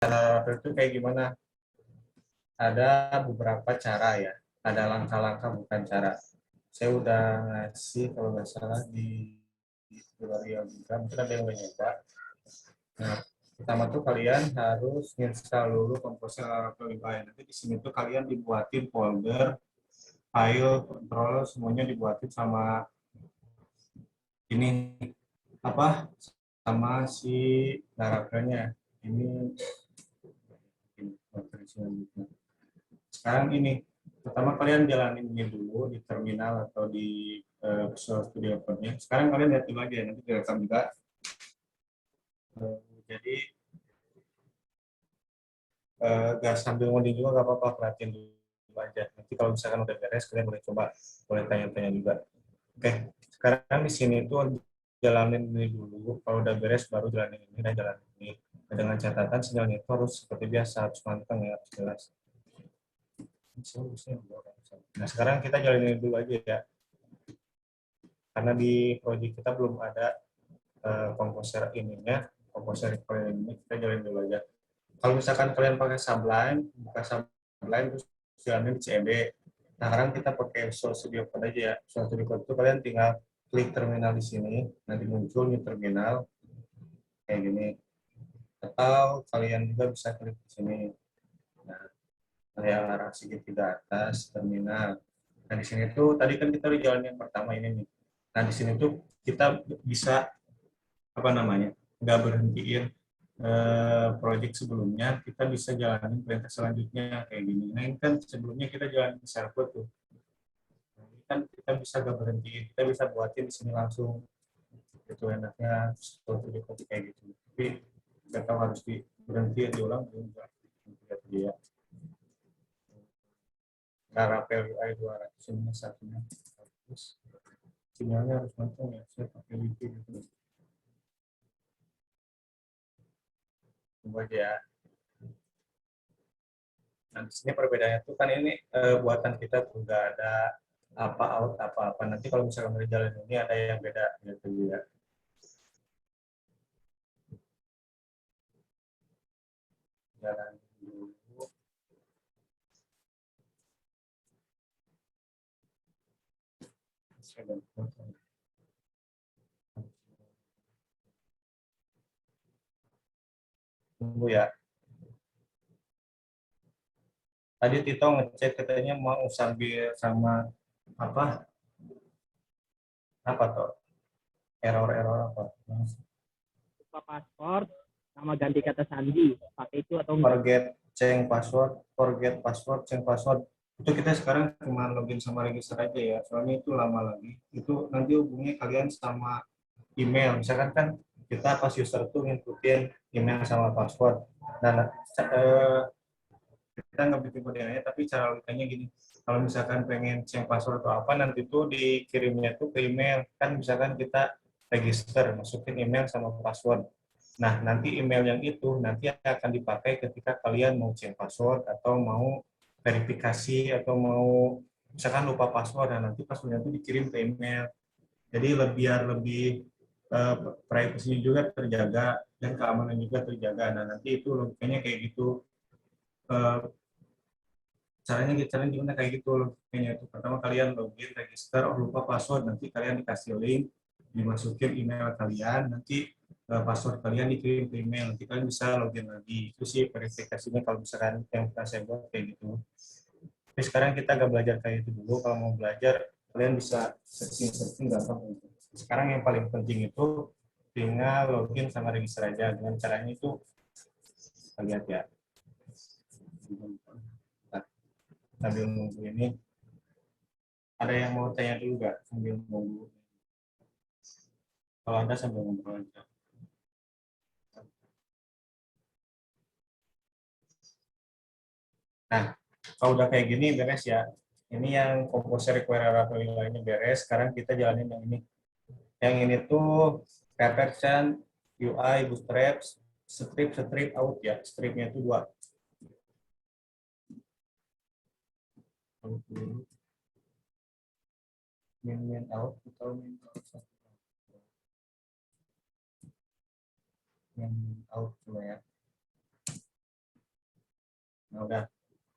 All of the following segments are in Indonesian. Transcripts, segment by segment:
Laravel itu kayak gimana? Ada beberapa cara ya. Ada langkah-langkah bukan cara. Saya udah ngasih kalau nggak salah di tutorial juga. Mungkin ada yang udah nyoba. Nah, pertama tuh kalian harus install dulu Composer Laravel 5. Nanti di sini tuh kalian dibuatin folder, file, controller, semuanya dibuatin sama ini apa? Sama si Laravelnya. Ini selanjutnya. Sekarang ini, pertama kalian jalanin ini dulu di terminal atau di Visual Studio Code-nya. Sekarang kalian lihat dulu aja, nanti direkam juga. Jadi gak sambil ngoding juga gak apa-apa, perhatiin dulu aja. Nanti kalau misalkan udah beres, kalian boleh coba, boleh tanya-tanya juga. Oke, sekarang di sini tuh jalanin ini dulu. Kalau udah beres baru jalanin ini dan jalanin ini. Dengan catatan sinyalnya itu harus seperti biasa, harus manteng ya, harus jelas. Nah sekarang kita jalanin dulu aja ya, karena di project kita belum ada komposer ininya, komposer ini kita jalanin dulu aja. Kalau misalkan kalian pakai Sublime, buka Sublime terus jalanin di CMD. Nah sekarang kita pakai Visual Studio Code aja ya. Visual Studio Code itu kalian tinggal klik terminal di sini, nanti muncul di terminal kayak gini. Atau kalian juga bisa klik di sini. Nah, yang arah segitiga atas terminal. Nah di sini tuh tadi kan kita udah jalan yang pertama ini nih. Nah di sini tuh kita bisa apa namanya, nggak berhentiin project sebelumnya, kita bisa jalanin perintah selanjutnya kayak gini. Nah ini kan sebelumnya kita jalanin server tuh. Nah, ini kan kita bisa nggak berhentiin, kita bisa buatin di sini langsung. Itu enaknya seperti di copy kayak gitu. Tapi nggak tahu harus berhenti diulang juga. Dia Laravel UI 200 ini satunya. Terus sinyalnya harus mantap ya, saya pakai wifi gitu. Coba aja ya. Nah, di sini perbedaannya tuh kan ini buatan kita tuh nggak ada apa out apa-apa. Nanti kalau misalkan dari jalan ini ada yang beda gitu ya. Jalan dulu. Tunggu ya. Tadi Tito ngecek katanya mau sambil sama apa apa tuh error-error apa? Lupa password sama ganti kata sandi, pakai itu atau enggak? Forget password, change password. Itu kita sekarang cuma login sama register aja ya. Soalnya itu lama lagi. Itu nanti hubungnya kalian sama email. Misalkan kan kita pas user tuh ngikutin email sama password. Nah, kita nggak bikin kodenya, tapi cara logikanya gini. Kalau misalkan pengen change password atau apa, nanti tuh dikirimnya tuh ke email. Kan misalkan kita register, masukin email sama password. Nah, nanti email yang itu nanti akan dipakai ketika kalian mau change password atau mau verifikasi atau mau misalkan lupa password, nah nanti passwordnya itu dikirim ke email. Jadi biar lebih privasinya juga terjaga dan keamanan juga terjaga. Nah, nanti itu logikanya kayak gitu. Eh, caranya gimana kayak gitu logikanya itu. Pertama kalian login, register, oh lupa password, nanti kalian dikasih link, dimasukin email kalian, nanti password kalian dikirim ke email, nanti kalian bisa login lagi. Itu sih verifikasinya kalau misalkan yang kita saya buat kayak gitu. Tapi sekarang kita agak belajar kayak itu dulu. Kalau mau belajar, kalian bisa searching gampang. Sekarang yang paling penting itu tinggal login sama register aja. Dengan caranya itu kita lihat ya. Sambil nunggu ini, ada yang mau tanya dulu nggak sambil nunggu? Kalau ada sambil ngobrol aja. Nah, kalau udah kayak gini beres ya. Ini yang composer require atau yang lainnya beres. Sekarang kita jalanin yang ini. Yang ini tuh Paperchan, UI, Bootstrap, strip out ya. Stripnya itu dua. Min out atau min out. Min out coba ya. Nah, udah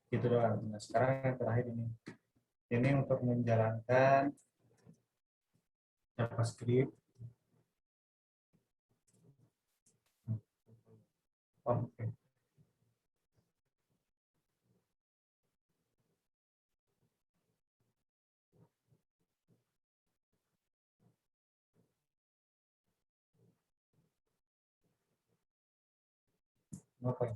gitu doang. Nah, sekarang yang terakhir ini untuk menjalankan JavaScript. Oke. Oke.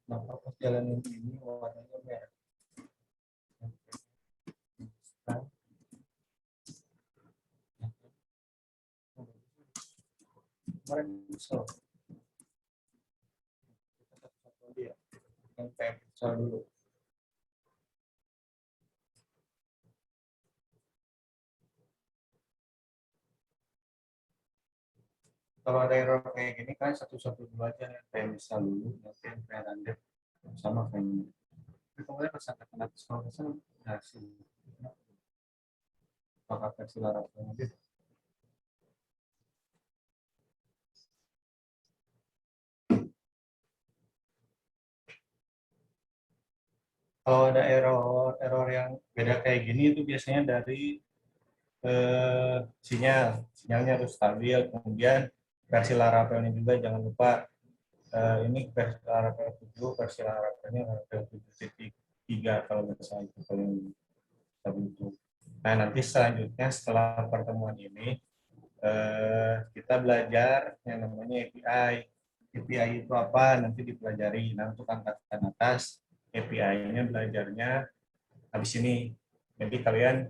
Nah, pas jalanin ini warnanya merah. Nah, kemarin so, kita satu-satu aja ya. Yang kayak pixel dulu. Kalau ada error kayak gini kan satu-satu dulu aja ya. Kayak misal dulu, nanti yang kayak random sama kayak ini. Tapi kemarin pas angkat atas kalau misal hasil apakah versi Laravel gitu. Kalau ada error yang beda kayak gini itu biasanya dari sinyalnya harus stabil. Kemudian versi Laravelnya juga jangan lupa ini versi Laravel 7, versi Laravelnya Laravel 7.3 kalau nggak salah itu paling stabil itu. Nah nanti selanjutnya setelah pertemuan ini kita belajar yang namanya API. API itu apa? Nanti dipelajari. Nah untuk angkatan atas API-nya belajarnya habis ini. Jadi kalian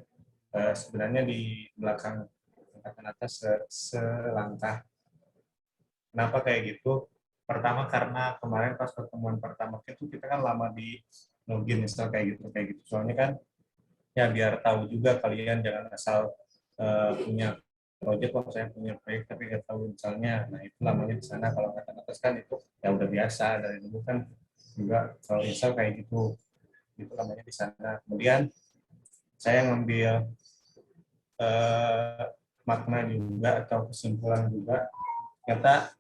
sebenarnya di belakang angkatan atas selangkah. Kenapa kayak gitu? Pertama karena kemarin pas pertemuan pertama itu kita kan lama di login misal kayak gitu. Soalnya kan ya biar tahu juga kalian jangan asal punya project, kalau saya punya proyek tapi nggak tahu misalnya. Nah itu lamanya di sana. Kalau angkatan atas kan itu ya udah biasa dari dulu kan juga kalau misal kayak gitu itu namanya di sana. Kemudian saya ngambil eh, makna juga atau kesimpulan juga ternyata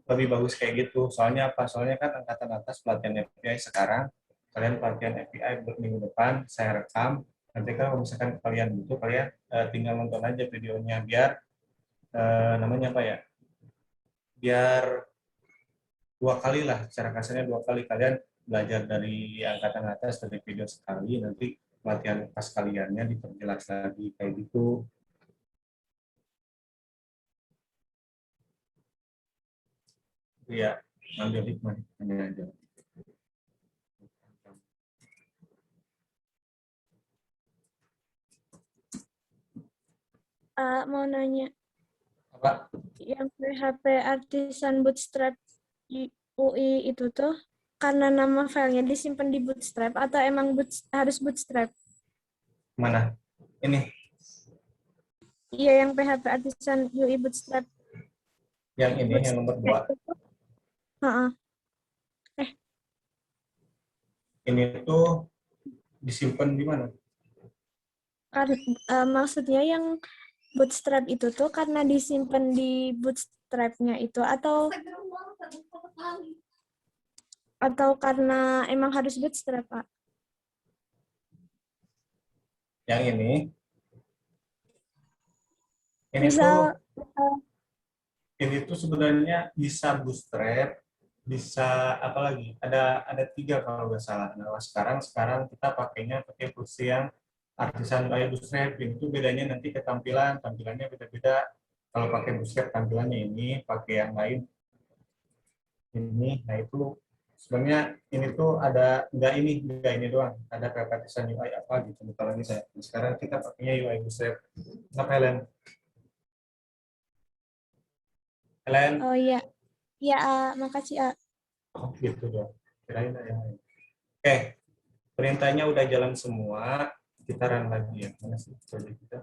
lebih bagus kayak gitu. Soalnya apa? Soalnya kan angkatan atas pelatihan API sekarang, kalian pelatihan API minggu depan, saya rekam. Nanti kalau misalkan kalian butuh, kalian tinggal nonton aja videonya biar namanya apa ya? Biar dua kali lah, secara kasarnya dua kali kalian belajar dari angkatan atas dari video sekali, nanti pelatihan pas kaliannya diperjelas lagi kayak gitu. Iya, ambil hikmah aja. Mau nanya, Apa? yang PHP Artisan Bootstrap UI itu tuh karena nama filenya disimpan di Bootstrap atau emang harus Bootstrap? Mana? Ini Iya, yang PHP Artisan UI Bootstrap. yang ini yang nomor 2. Heeh. Ini tuh disimpan di mana? Kan, maksudnya yang Bootstrap itu tuh karena disimpan di Bootstrap-nya itu atau karena emang harus Bootstrap, Pak? Yang ini Misal, ini tuh sebenarnya bisa bootstrap, bisa apa lagi? Ada 3 kalau nggak salah. Nah, sekarang kita pakainya pakai versi yang artisan by bootstrap. Itu bedanya nanti tampilannya beda-beda. Kalau pakai bootstrap tampilannya ini, pakai yang lain ini. Nah itu sebenarnya ini tuh ada nggak ini doang. Ada kayak artisan UI apa gitu. Kalau ini saya. Sekarang kita pakainya UI bootstrap. Kenapa Helen? Helen? oh iya. Ya, makasih, Oh gitu dong. Kirain ada yang lain. Oke, perintahnya udah jalan semua. Kita run lagi ya. Mana sih project kita?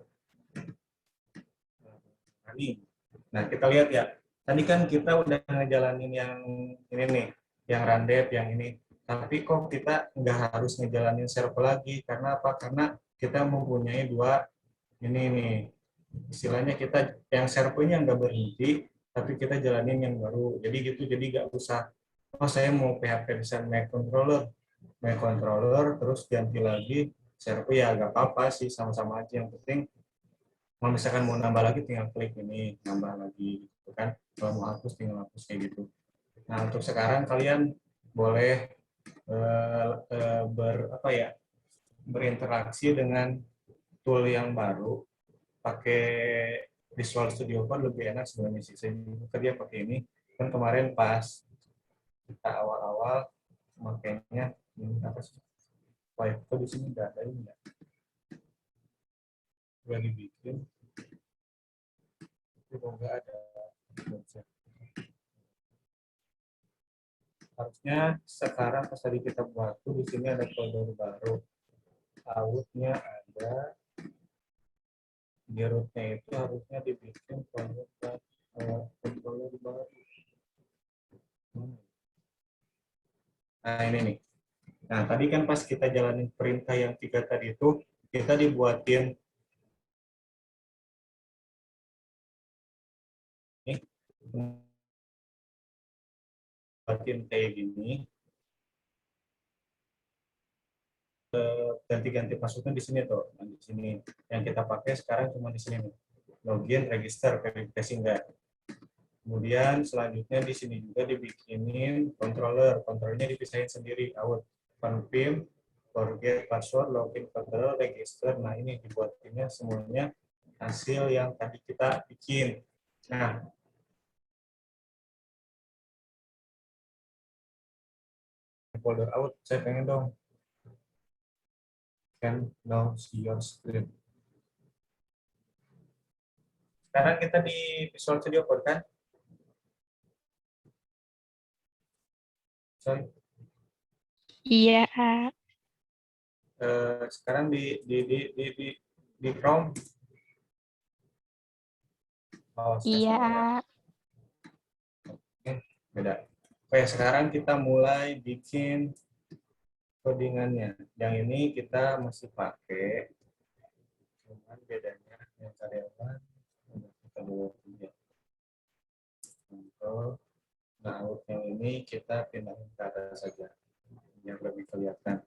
Running. Nah, kita lihat ya. Tadi kan kita udah ngejalanin yang ini nih, yang run dev, yang ini. Tapi kok kita nggak harus ngejalanin server lagi? Karena apa? Karena kita mempunyai 2 ini nih. Istilahnya kita yang servernya nggak berhenti, tapi kita jalanin yang baru. Jadi gitu, jadi nggak usah, oh saya mau PHP desain my controller, terus ganti lagi server, ya nggak apa-apa sih, sama-sama aja. Yang penting, kalau misalkan mau nambah lagi, tinggal klik ini, nambah lagi, gitu kan. Kalau mau hapus, tinggal hapus kayak gitu. Nah, untuk sekarang kalian boleh apa ya, berinteraksi dengan tool yang baru, pakai Visual Studio Code lebih enak sebenarnya sih. Saya juga kerja pakai ini. Kan kemarin pas kita awal-awal makainya ini apa sih? File kok di sini nggak ada ini ya? Udah dibikin, tapi kok nggak ada. Harusnya sekarang pas tadi kita buat tuh di sini ada folder baru. Outnya ada, di rootnya itu harusnya dibikin folder baru. Nah ini nih. Nah tadi kan pas kita jalanin perintah yang 3 tadi itu, kita dibuatin nih, buatin kayak gini. Ganti-ganti passwordnya di sini tuh. Nah, di sini yang kita pakai sekarang cuma di sini nih. Login, register, verifikasi enggak. Kemudian selanjutnya di sini juga dibikinin controller. Controllernya dipisahin sendiri. Out, confirm, forget password, login, controller, register. Nah ini dibuatinnya semuanya hasil yang tadi kita bikin. Nah, folder out, saya pengen dong can now see your screen. Sekarang kita di Visual Studio Code kan? Sorry. Iya, Sekarang di Chrome. Oh, iya. Oke, beda. Oke, sekarang kita mulai bikin codingannya. Yang ini kita masih pakai, cuman bedanya yang karyawan udah kita bawa punya. Untuk laut yang ini kita pindahin ke atas saja, yang lebih kelihatan.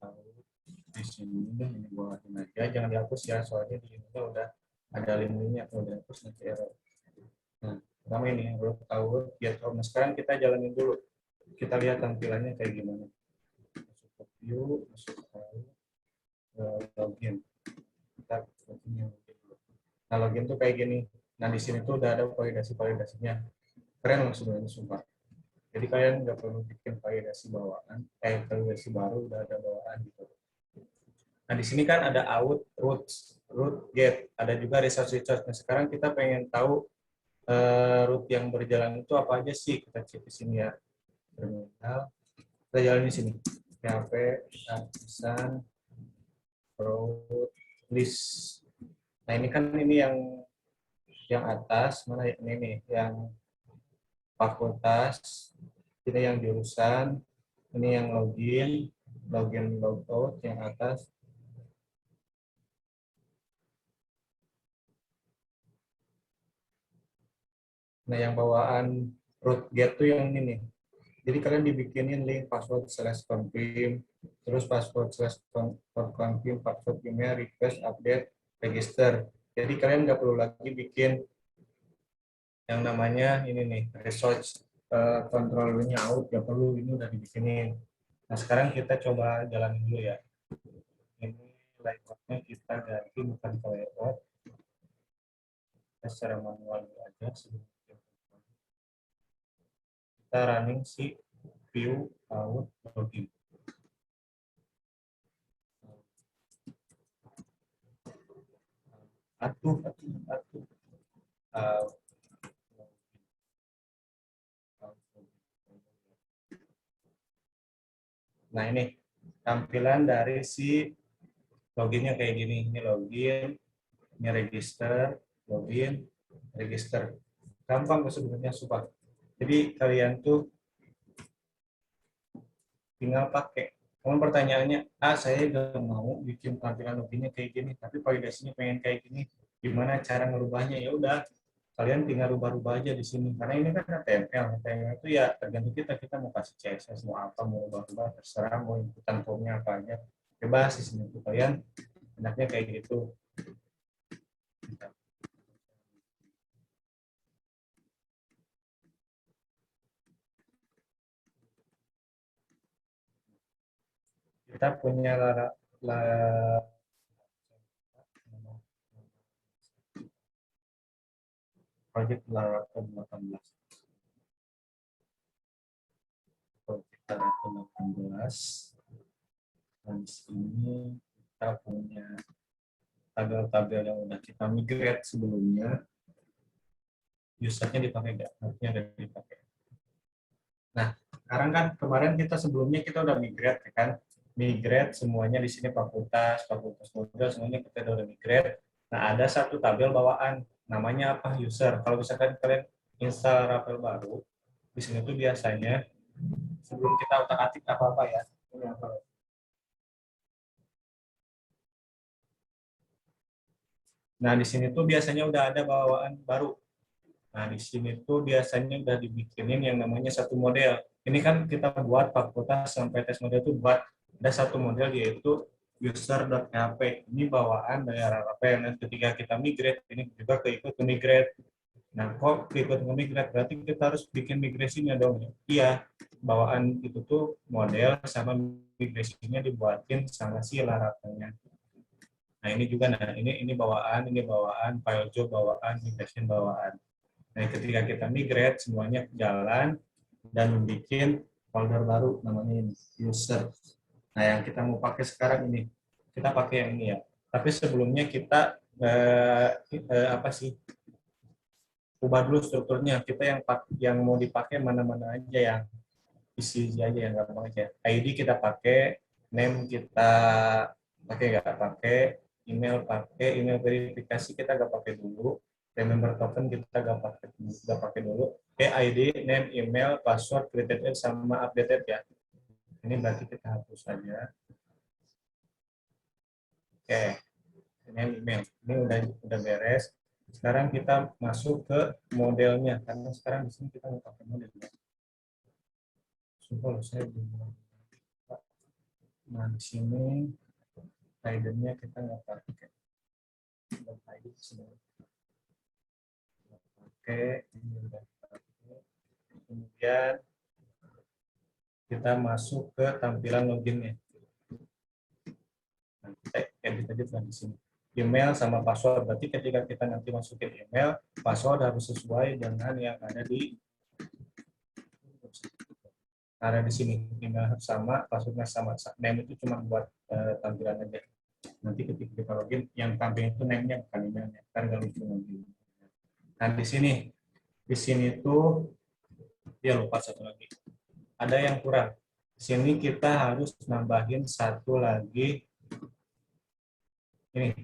Lalu di sini ini bawahin aja, jangan dihapus ya, soalnya di sini udah ada linknya, kalau dihapus nanti error. Nah, pertama ini root out get home. Nah, sekarang kita jalanin dulu. Kita lihat tampilannya kayak gimana. Masuk ke view, masuk ke login. Kita login dulu. Nah, login tuh kayak gini. Nah, di sini tuh udah ada validasinya. Keren loh sebenarnya, sumpah. Jadi kalian nggak perlu bikin validasi bawaan, validasi baru udah ada bawaan gitu. Nah, di sini kan ada out, root, get, ada juga resource. Nah, sekarang kita pengen tahu root yang berjalan itu apa aja sih, kita cek di sini ya. Terminal, kita jalan di sini. PHP, artisan, root, list. Nah ini kan ini yang atas, mana ini nih, yang fakultas, ini yang jurusan, ini yang login, logout yang atas. Nah yang bawaan root get tuh yang ini nih. Jadi kalian dibikinin link password /confirm, terus password /confirm, password email, request, update, register. Jadi kalian nggak perlu lagi bikin yang namanya ini nih, resource controllernya out, nggak perlu, ini udah dibikinin. Nah sekarang kita coba jalan dulu ya. Ini layoutnya kita ganti, bukan ke layout. Kita secara manual aja sebelum kita running si view out login. Atuh. Nah ini tampilan dari si loginnya kayak gini. Ini login, ini register, login, register. Gampang sebenarnya, sumpah. Jadi kalian tuh tinggal pakai. Namun pertanyaannya, saya nggak mau bikin tampilan loginnya kayak gini, tapi validasinya pengen kayak gini. Gimana cara ngerubahnya? Ya udah, kalian tinggal rubah-rubah aja di sini. Karena ini kan HTML. HTML itu ya tergantung kita mau kasih CSS, mau apa, mau rubah-rubah, terserah, mau inputan formnya apa aja. Bebas di sini tuh kalian enaknya kayak gitu. Kita punya project Laravel 18. Project Laravel 18. Dan di sini kita punya tabel-tabel yang udah kita migrate sebelumnya. Usernya dipakai nggak? Harusnya ada dipakai. Nah, sekarang kan kemarin sebelumnya kita udah migrate, ya kan? Migrate semuanya di sini fakultas modul semuanya kita udah migrate. Nah, ada satu tabel bawaan namanya apa? User. Kalau misalkan kalian install Laravel baru, di sini tuh biasanya sebelum kita utak-atik apa-apa ya. Ini apa? Nah, di sini tuh biasanya udah ada bawaan baru. Nah, di sini tuh biasanya udah dibikinin yang namanya satu model. Ini kan kita buat fakultas sampai tes model itu buat ada satu model yaitu user.php. Ini bawaan dari Laravel. Dan ketika kita migrate, ini juga keikut migrate. Nah, kok ikut migrate? Berarti kita harus bikin migrasinya dong. Iya, bawaan itu tuh model sama migrasinya dibuatin sama si Laravelnya. Nah, ini juga, ini bawaan, file job bawaan, migration bawaan. Nah, ketika kita migrate, semuanya jalan dan membuat folder baru namanya ini, user. Nah, yang kita mau pakai sekarang ini, kita pakai yang ini ya. Tapi sebelumnya kita ubah dulu strukturnya. Kita yang mau dipakai mana-mana aja, yang isi aja yang gampang aja. ID kita pakai, name kita pakai, email verifikasi kita nggak pakai dulu. Remember token kita nggak pakai dulu. Oke, ID, name, email, password, created sama updated ya. Ini berarti kita hapus saja. Oke, name, email. Ini udah beres. Sekarang kita masuk ke modelnya, karena sekarang di sini kita mau pakai modelnya. Sumpah saya belum. Nah, di sini ID-nya kita nggak pakai. Oke, ini udah pakai. Kemudian kita masuk ke tampilan loginnya. Nah, kita edit aja di sini. Email sama password. Berarti ketika kita nanti masukin email, password harus sesuai dengan yang ada di sini. Email sama, passwordnya sama. Name itu cuma buat tampilan aja. Nanti ketika kita login, yang tampil itu name-nya bukan emailnya. Kan nggak lucu nanti. Nah, di sini tuh dia lupa satu lagi. Ada yang kurang. Di sini kita harus nambahin satu lagi. Ini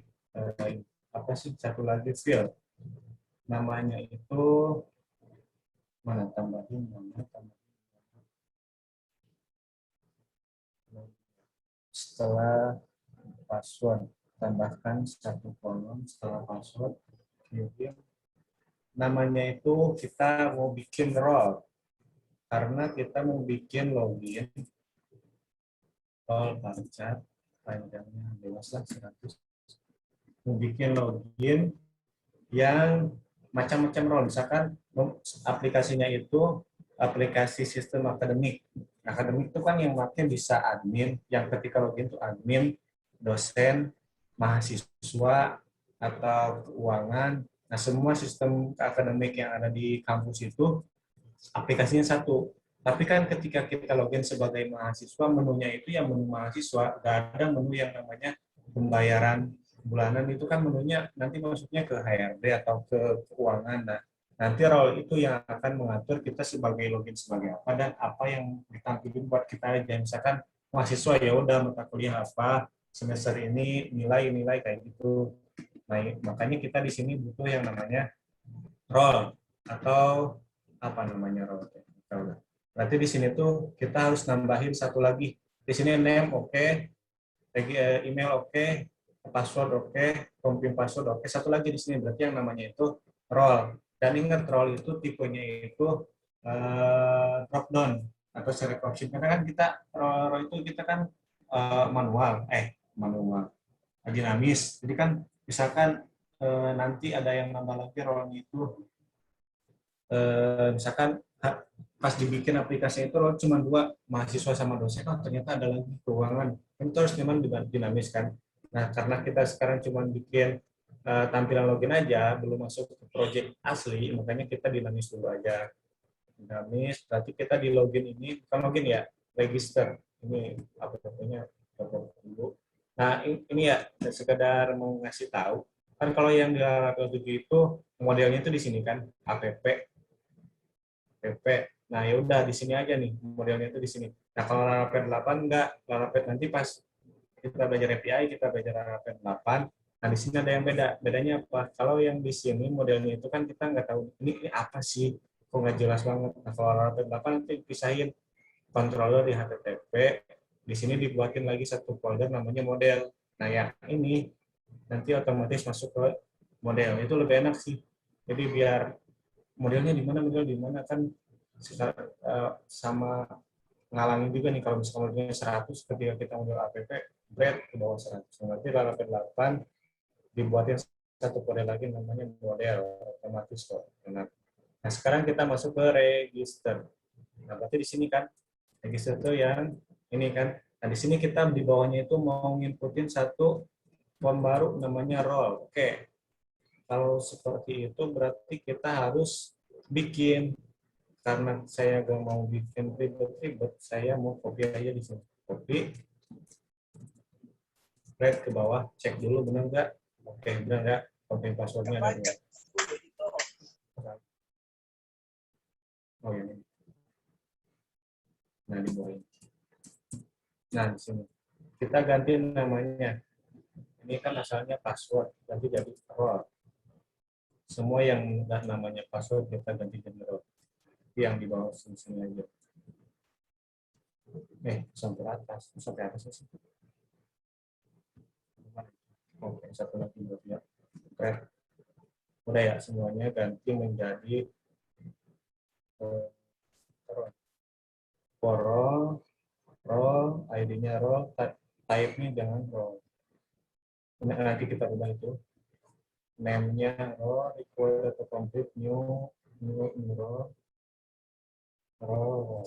apa sih, satu lagi field. Namanya itu mana, tambahin. Setelah password, tambahkan satu kolom setelah password. Namanya itu kita mau bikin role, karena kita mau bikin login role baca panjangnya dewasa 100. Mau bikin login yang macam-macam role, misalkan aplikasinya itu aplikasi sistem akademik. Akademik itu kan yang pakai bisa admin, yang ketika login itu admin, dosen, mahasiswa, atau keuangan. Nah, semua sistem akademik yang ada di kampus itu aplikasinya satu. Tapi kan ketika kita login sebagai mahasiswa, menunya itu yang menu mahasiswa, nggak ada menu yang namanya pembayaran bulanan. Itu kan menunya nanti masuknya ke HRD atau ke keuangan. Nah, nanti role itu yang akan mengatur kita sebagai login sebagai apa dan apa yang ditampilkan buat kita aja. Misalkan mahasiswa ya udah mata kuliah apa semester ini, nilai kayak gitu. Nah, makanya kita di sini butuh yang namanya role atau apa namanya role. Berarti di sini tuh kita harus nambahin satu lagi. Di sini name oke, email oke, password oke, confirm password oke. Satu lagi di sini berarti yang namanya itu role. Dan ingat role itu tipenya itu drop down atau select option. Karena kan kita role itu kita kan manual, dinamis. Jadi kan misalkan nanti ada yang nambah lagi role itu, misalkan pas dibikin aplikasi itu role cuma 2, mahasiswa sama dosen. Oh ternyata ada lagi keuangan. Itu harus memang dinamis kan. Nah karena kita sekarang cuma bikin tampilan login aja, belum masuk ke project asli, makanya kita dinamis dulu aja. Dinamis, berarti kita di login ini, bukan login ya, register. Ini apa-apanya dulu. Nah ini ya, sekedar mau ngasih tahu, kan kalau yang di Laravel 7 itu, modelnya itu di sini kan, app. Nah ya udah di sini aja nih, modelnya itu di sini. Nah kalau Laravel 8 enggak, Laravel nanti pas kita belajar API, kita belajar Laravel 8. Nah, di sini ada yang beda. Bedanya apa? Kalau yang di sini modelnya itu kan kita nggak tahu ini apa sih, kok nggak jelas banget. Nah, kalau Laravel 8 nanti pisahin controller di HTTP, di sini dibuatin lagi satu folder namanya model. Nah, yang ini nanti otomatis masuk ke model. Itu lebih enak sih. Jadi biar modelnya di mana, model di mana kan sama ngalangin juga nih kalau misalnya modelnya 100 ketika kita model app bread ke bawah 100. Nanti Laravel 8 dibuatin satu kode lagi namanya model, otomatis kok. Nah sekarang kita masuk ke register. Nah berarti di sini kan register itu yang ini kan. Nah di sini kita di bawahnya itu mau nginputin satu form baru namanya role. Oke, kalau seperti itu berarti kita harus bikin. Karena saya gak mau bikin ribet-ribet, saya mau copy aja di sini. Copy, drag ke bawah, cek dulu benar nggak. Oke, benar nggak? Konten passwordnya ada 2. Oh ini. Nah di bawah ini. Nah di sini kita ganti namanya. Ini kan asalnya password, ganti jadi role. Semua yang udah namanya password kita ganti jadi role. Yang di bawah sini aja. Sampai atas sih. Oke, satu lagi berarti ya. Oke. Udah ya, semuanya ganti menjadi role, ID-nya role, type-nya jangan role. Nanti kita ubah itu. Name-nya role, equal atau complete, new role. Mau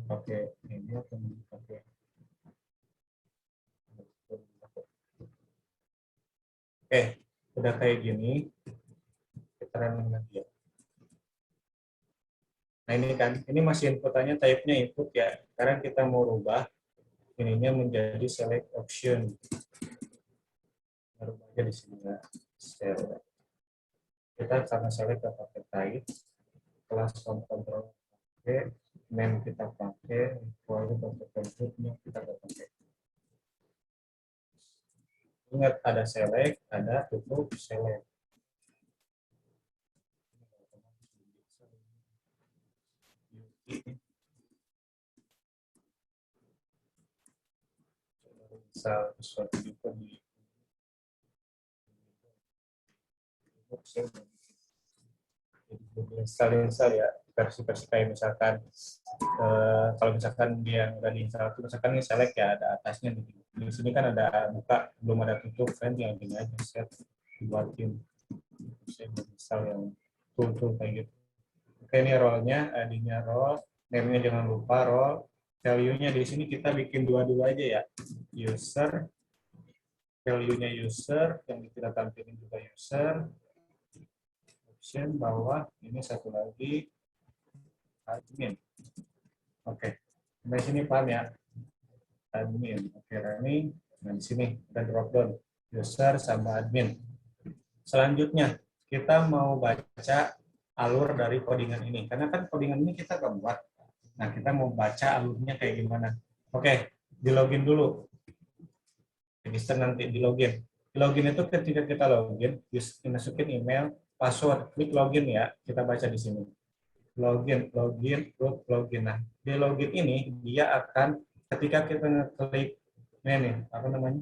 pakai ini atau pakai udah kayak gini, kita running lagi ya. Nah ini kan, ini masih inputannya type-nya input ya. Sekarang kita mau rubah ininya menjadi select option. Rubah aja di sini ya. Kita karena select kita pakai type, kelas control pakai, name kita pakai, equal untuk control kita pakai. Ingat ada select, ada tutup select. Bisa sesuatu juga di install ya, versi-versi kayak misalkan kalau misalkan dia udah diinstal itu misalkan ini select ya, ada atasnya di sini kan ada buka, belum ada tutup kan, yang gini aja set dibuatin saya install yang tool kayak gitu. Oke, ini role-nya, ID-nya role, name-nya jangan lupa role, value-nya di sini kita bikin dua aja ya, user, value-nya user, yang kita tampilin juga user, option bawah, ini satu lagi admin. Oke, sampai sini paham ya? Admin, oke, running. Nah di sini kita drop down user sama admin. Selanjutnya kita mau baca alur dari codingan ini, karena kan codingan ini kita nggak buat. Nah kita mau baca alurnya kayak gimana? Oke, di login dulu. Register nanti di login. Di login itu ketika kita login, masukin email, password, klik login ya. Kita baca di sini. Login, root login. Nah, di login ini dia akan ketika kita ngeklik ini nih, apa namanya?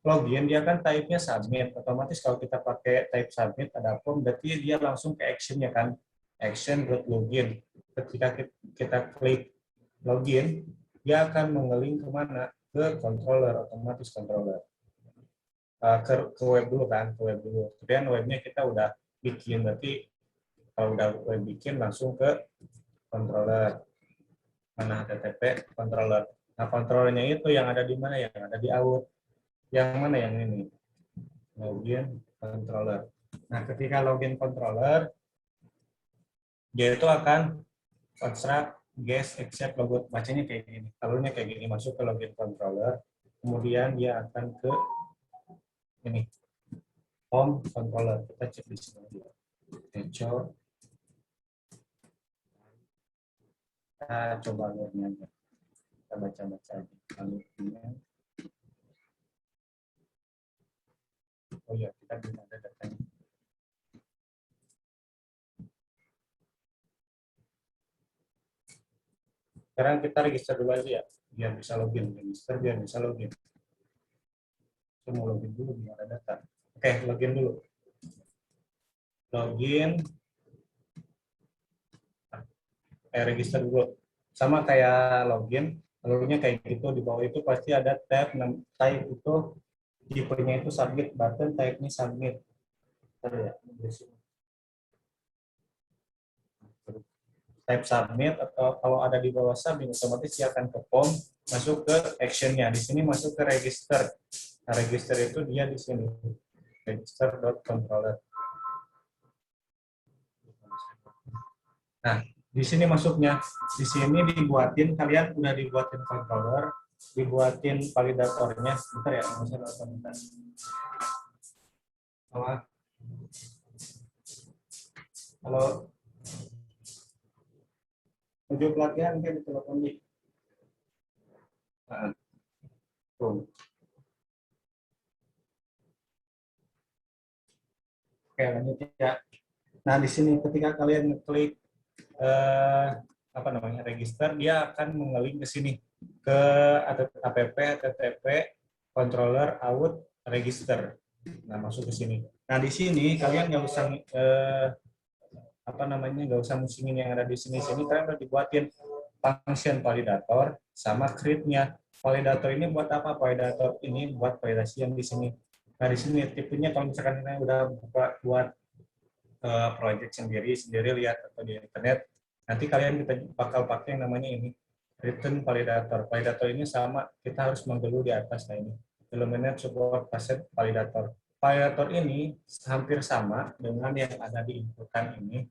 login dia kan type-nya submit. Otomatis kalau kita pakai type submit ada form, berarti dia langsung ke action-nya kan. Action.login. Ketika kita klik login, dia akan mengeling kemana? Ke controller, otomatis controller. Ke web dulu kan, ke web dulu. Kemudian webnya kita udah bikin, berarti kalau udah web bikin langsung ke controller. Mana HTTP controller. Nah, controllernya itu yang ada di mana? Yang ada di out. Yang mana yang ini? Login controller. Nah, ketika login controller, dia itu akan construct guest accept logout. Bacanya kayak gini. Alurnya kayak gini, masuk ke login controller. Kemudian dia akan ke ini. Home controller. Kita cek di sini dulu. Ensure. Kita coba alurnya aja. Kita baca-baca aja. Alurnya. Oh iya, kita belum ada datanya. Sekarang kita register dulu aja ya, biar bisa login. Register biar bisa login. Saya mau login dulu biar ada data. Oke, login dulu. Login. Register dulu. Sama kayak login, alurnya kayak gitu. Di bawah itu pasti ada tab, type itu, tipenya itu submit, button type-nya submit. Type submit, atau kalau ada di bawah submit, otomatis dia akan ke form, masuk ke action-nya. Di sini masuk ke register. Nah, register itu dia di sini. Register.controller. Nah, di sini masuknya. Di sini dibuatin, kalian udah dibuatin controller, dibuatin validatornya. Bentar ya, bentar. Halo. Tujuh pelatihan kan ditelepon nih. Tuh. Oke, lanjut ya. Nah, di sini ketika kalian ngeklik apa namanya register, dia akan mengeling ke sini ke app http controller out register. Nah, masuk ke sini. Nah, di sini kalian nggak usah apa namanya, nggak usah musingin yang ada di sini. Kalian udah dibuatin function validator sama create-nya. Validator ini buat apa? Validator ini buat validasi yang di sini. Nah, di sini tipenya kalau misalkan kalian udah buat project sendiri lihat atau di internet, nanti kalian kita bakal pakai yang namanya ini return validator. Validator ini sama, kita harus menggelu di atas. Nah, ini implement support facet validator. Validator ini hampir sama dengan yang ada di inputan ini.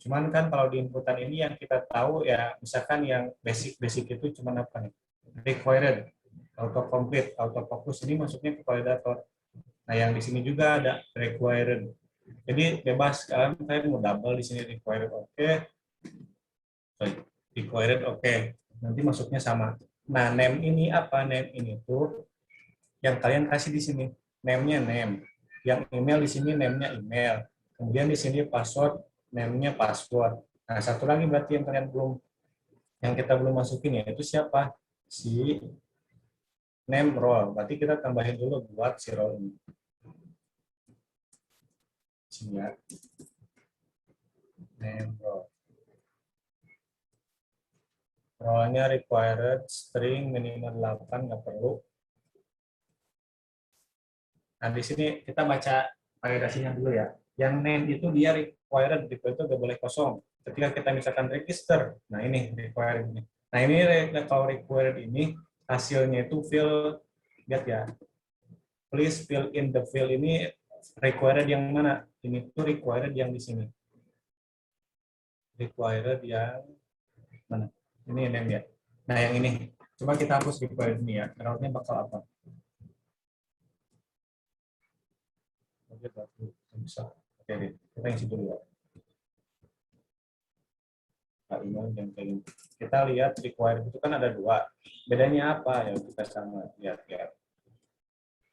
Cuman kan kalau di inputan ini yang kita tahu ya, misalkan yang basic itu cuma apa nih? Required, autocomplete, autofocus ini masuknya ke validator. Nah, yang di sini juga ada required. Jadi bebas, kalian mau double di sini required oke. Required oke. Nanti masuknya sama. Nah, name ini apa? Name ini tuh yang kalian kasih di sini. Name-nya name. Yang email di sini name-nya email. Kemudian di sini password, name-nya password. Nah, satu lagi berarti yang kalian belum, yang kita belum masukin ya, itu siapa? Si name role. Berarti kita tambahin dulu buat si role ini. Sini ya. Name role. Role-nya required string minimal 8, nggak perlu. Nah, di sini kita baca validasinya dulu ya. Yang name itu dia required, itu nggak boleh kosong. Ketika kita misalkan register, nah ini required ini. Nah, ini kalau required ini hasilnya itu fill, lihat ya. Please fill in the field ini required yang mana? Ini tuh required yang di sini. Required yang mana? Ini name ya. Nah, yang ini. Coba kita hapus required ini ya. Errornya bakal apa? Bisa. Oke, kita isi dulu ya. Kita lihat required itu kan ada dua. Bedanya apa? Ya kita sama lihat ya.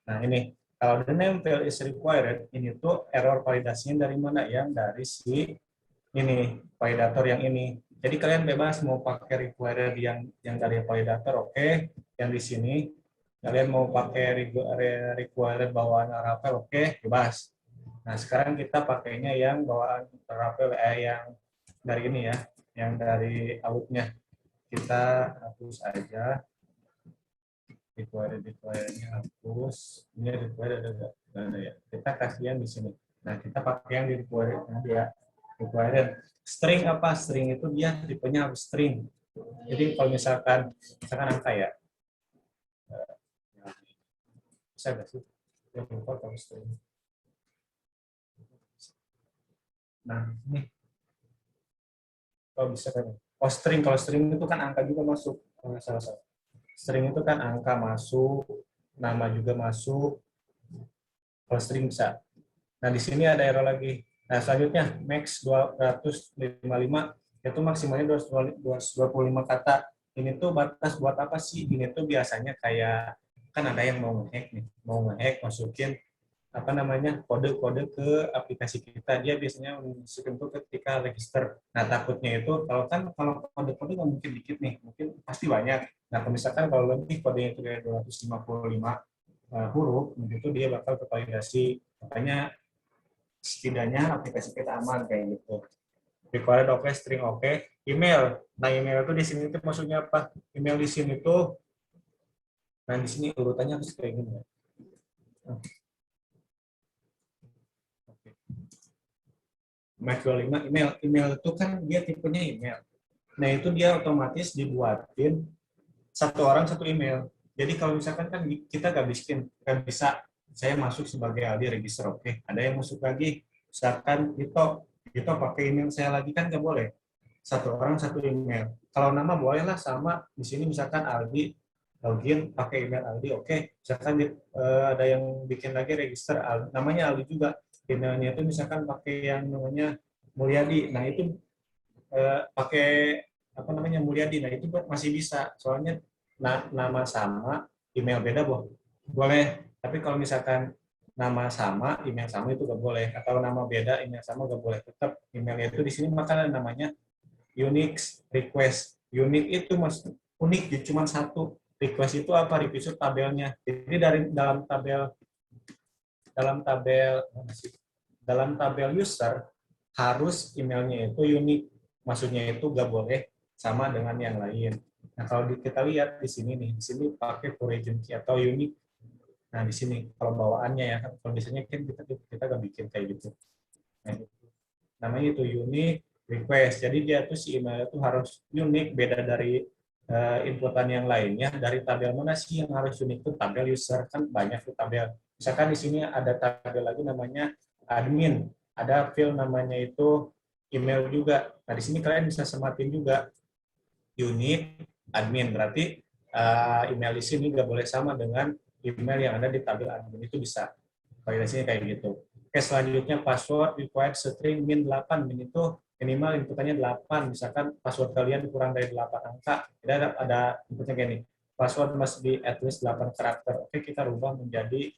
Nah, ini kalau the name field is required, ini tuh error validasinya dari mana? Yang dari si ini validator yang ini. Jadi kalian bebas mau pakai required yang dari validator, oke. Yang di sini Kalian mau pakai required bawaan Laravel, oke, bebas. Nah, sekarang kita pakainya yang bawaan Laravel, yang dari ini ya, yang dari outnya. Kita hapus aja. Required-nya hapus. Ini required ada ya. Kita kasih yang di sini. Nah, kita pakai yang di required ya. Required. String apa? String itu dia tipenya harus string. Jadi kalau misalkan angka ya, bisa nggak sih? Yang lupa kalau string. Nah, ini kalau bisa kan? Oh, string. Kalau string itu kan angka juga masuk. Salah. String itu kan angka masuk, nama juga masuk. Kalau string bisa. Nah, di sini ada error lagi. Nah, selanjutnya max 255 itu maksimalnya 225 kata. Ini tuh batas buat apa sih? Ini tuh biasanya kayak kan ada yang mau ngehack nih, masukin apa namanya kode-kode ke aplikasi kita. Dia biasanya masukin itu ketika register. Nah, takutnya itu kalau kode-kode nggak mungkin dikit nih, mungkin pasti banyak. Nah, kalau misalkan kalau lebih kodenya itu kayak 255 huruf, itu dia bakal tervalidasi. Makanya setidaknya aplikasi kita aman kayak gitu. Required oke, string oke, email. Nah, email itu di sini itu maksudnya apa? Email di sini tuh, nah di sini urutannya harus kayak gini ya. Max 25 email. Email itu kan dia tipenya email. Nah, itu dia otomatis dibuatin satu orang satu email. Jadi kalau misalkan kan kita nggak bisa saya masuk sebagai Aldi register, oke. Ada yang masuk lagi, misalkan itu pakai email saya lagi kan nggak boleh. Satu orang satu email. Kalau nama bolehlah sama di sini misalkan Aldi login pakai email Aldi, oke. Misalkan ada yang bikin lagi register namanya Aldi juga. Emailnya itu misalkan pakai yang namanya Mulyadi. Nah, itu pakai apa namanya Mulyadi. Nah, itu masih bisa. Soalnya nama sama, email beda boleh. Tapi kalau misalkan nama sama, email sama itu nggak boleh. Atau nama beda, email sama nggak boleh. Tetap emailnya itu di sini maka namanya unique request. Unique itu unik, cuma satu. Request itu apa? Request itu tabelnya. Jadi dalam tabel user harus emailnya itu unik. Maksudnya itu nggak boleh sama dengan yang lain. Nah, kalau kita lihat di sini nih, di sini pakai origin key atau unique. Nah, di sini kalau bawaannya ya, kalau biasanya kan kita nggak bikin kayak gitu. Nah, namanya itu unique request. Jadi dia tuh si email itu harus unik, beda dari inputan yang lainnya. Dari tabel mana sih yang harus unik? Itu tabel user, kan banyak tuh tabel. Misalkan di sini ada tabel lagi namanya admin, ada field namanya itu email juga. Nah, di sini kalian bisa sematin juga unique admin, berarti email di sini nggak boleh sama dengan email yang ada di tabel admin. Itu bisa validasinya kayak gitu. Oke, selanjutnya password required string min 8. Min itu minimal inputannya 8. Misalkan password kalian kurang dari 8 angka, ada inputnya kayak ini. Password must be at least 8 karakter. Oke, kita rubah menjadi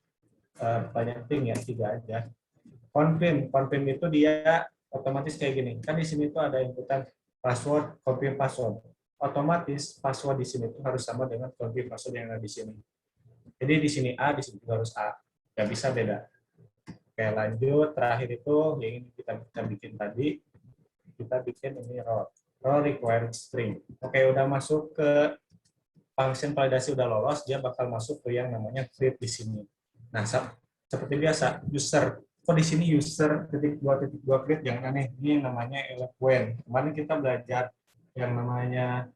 banyak thing ya, 3 aja. Confirm itu dia otomatis kayak gini. Kan di sini tuh ada inputan password, confirm password. Otomatis password di sini tuh harus sama dengan confirm password yang ada di sini. Jadi di sini A, di sini juga harus A. Nggak bisa beda. Oke, lanjut. Terakhir itu yang ini kita bikin tadi. Kita bikin ini row required string. Oke, udah masuk ke function validasi, udah lolos, dia bakal masuk ke yang namanya create di sini. Nah, seperti biasa, user. Kok di sini user .2.2 create, jangan aneh. Ini yang namanya eloquent. Kemarin kita belajar yang namanya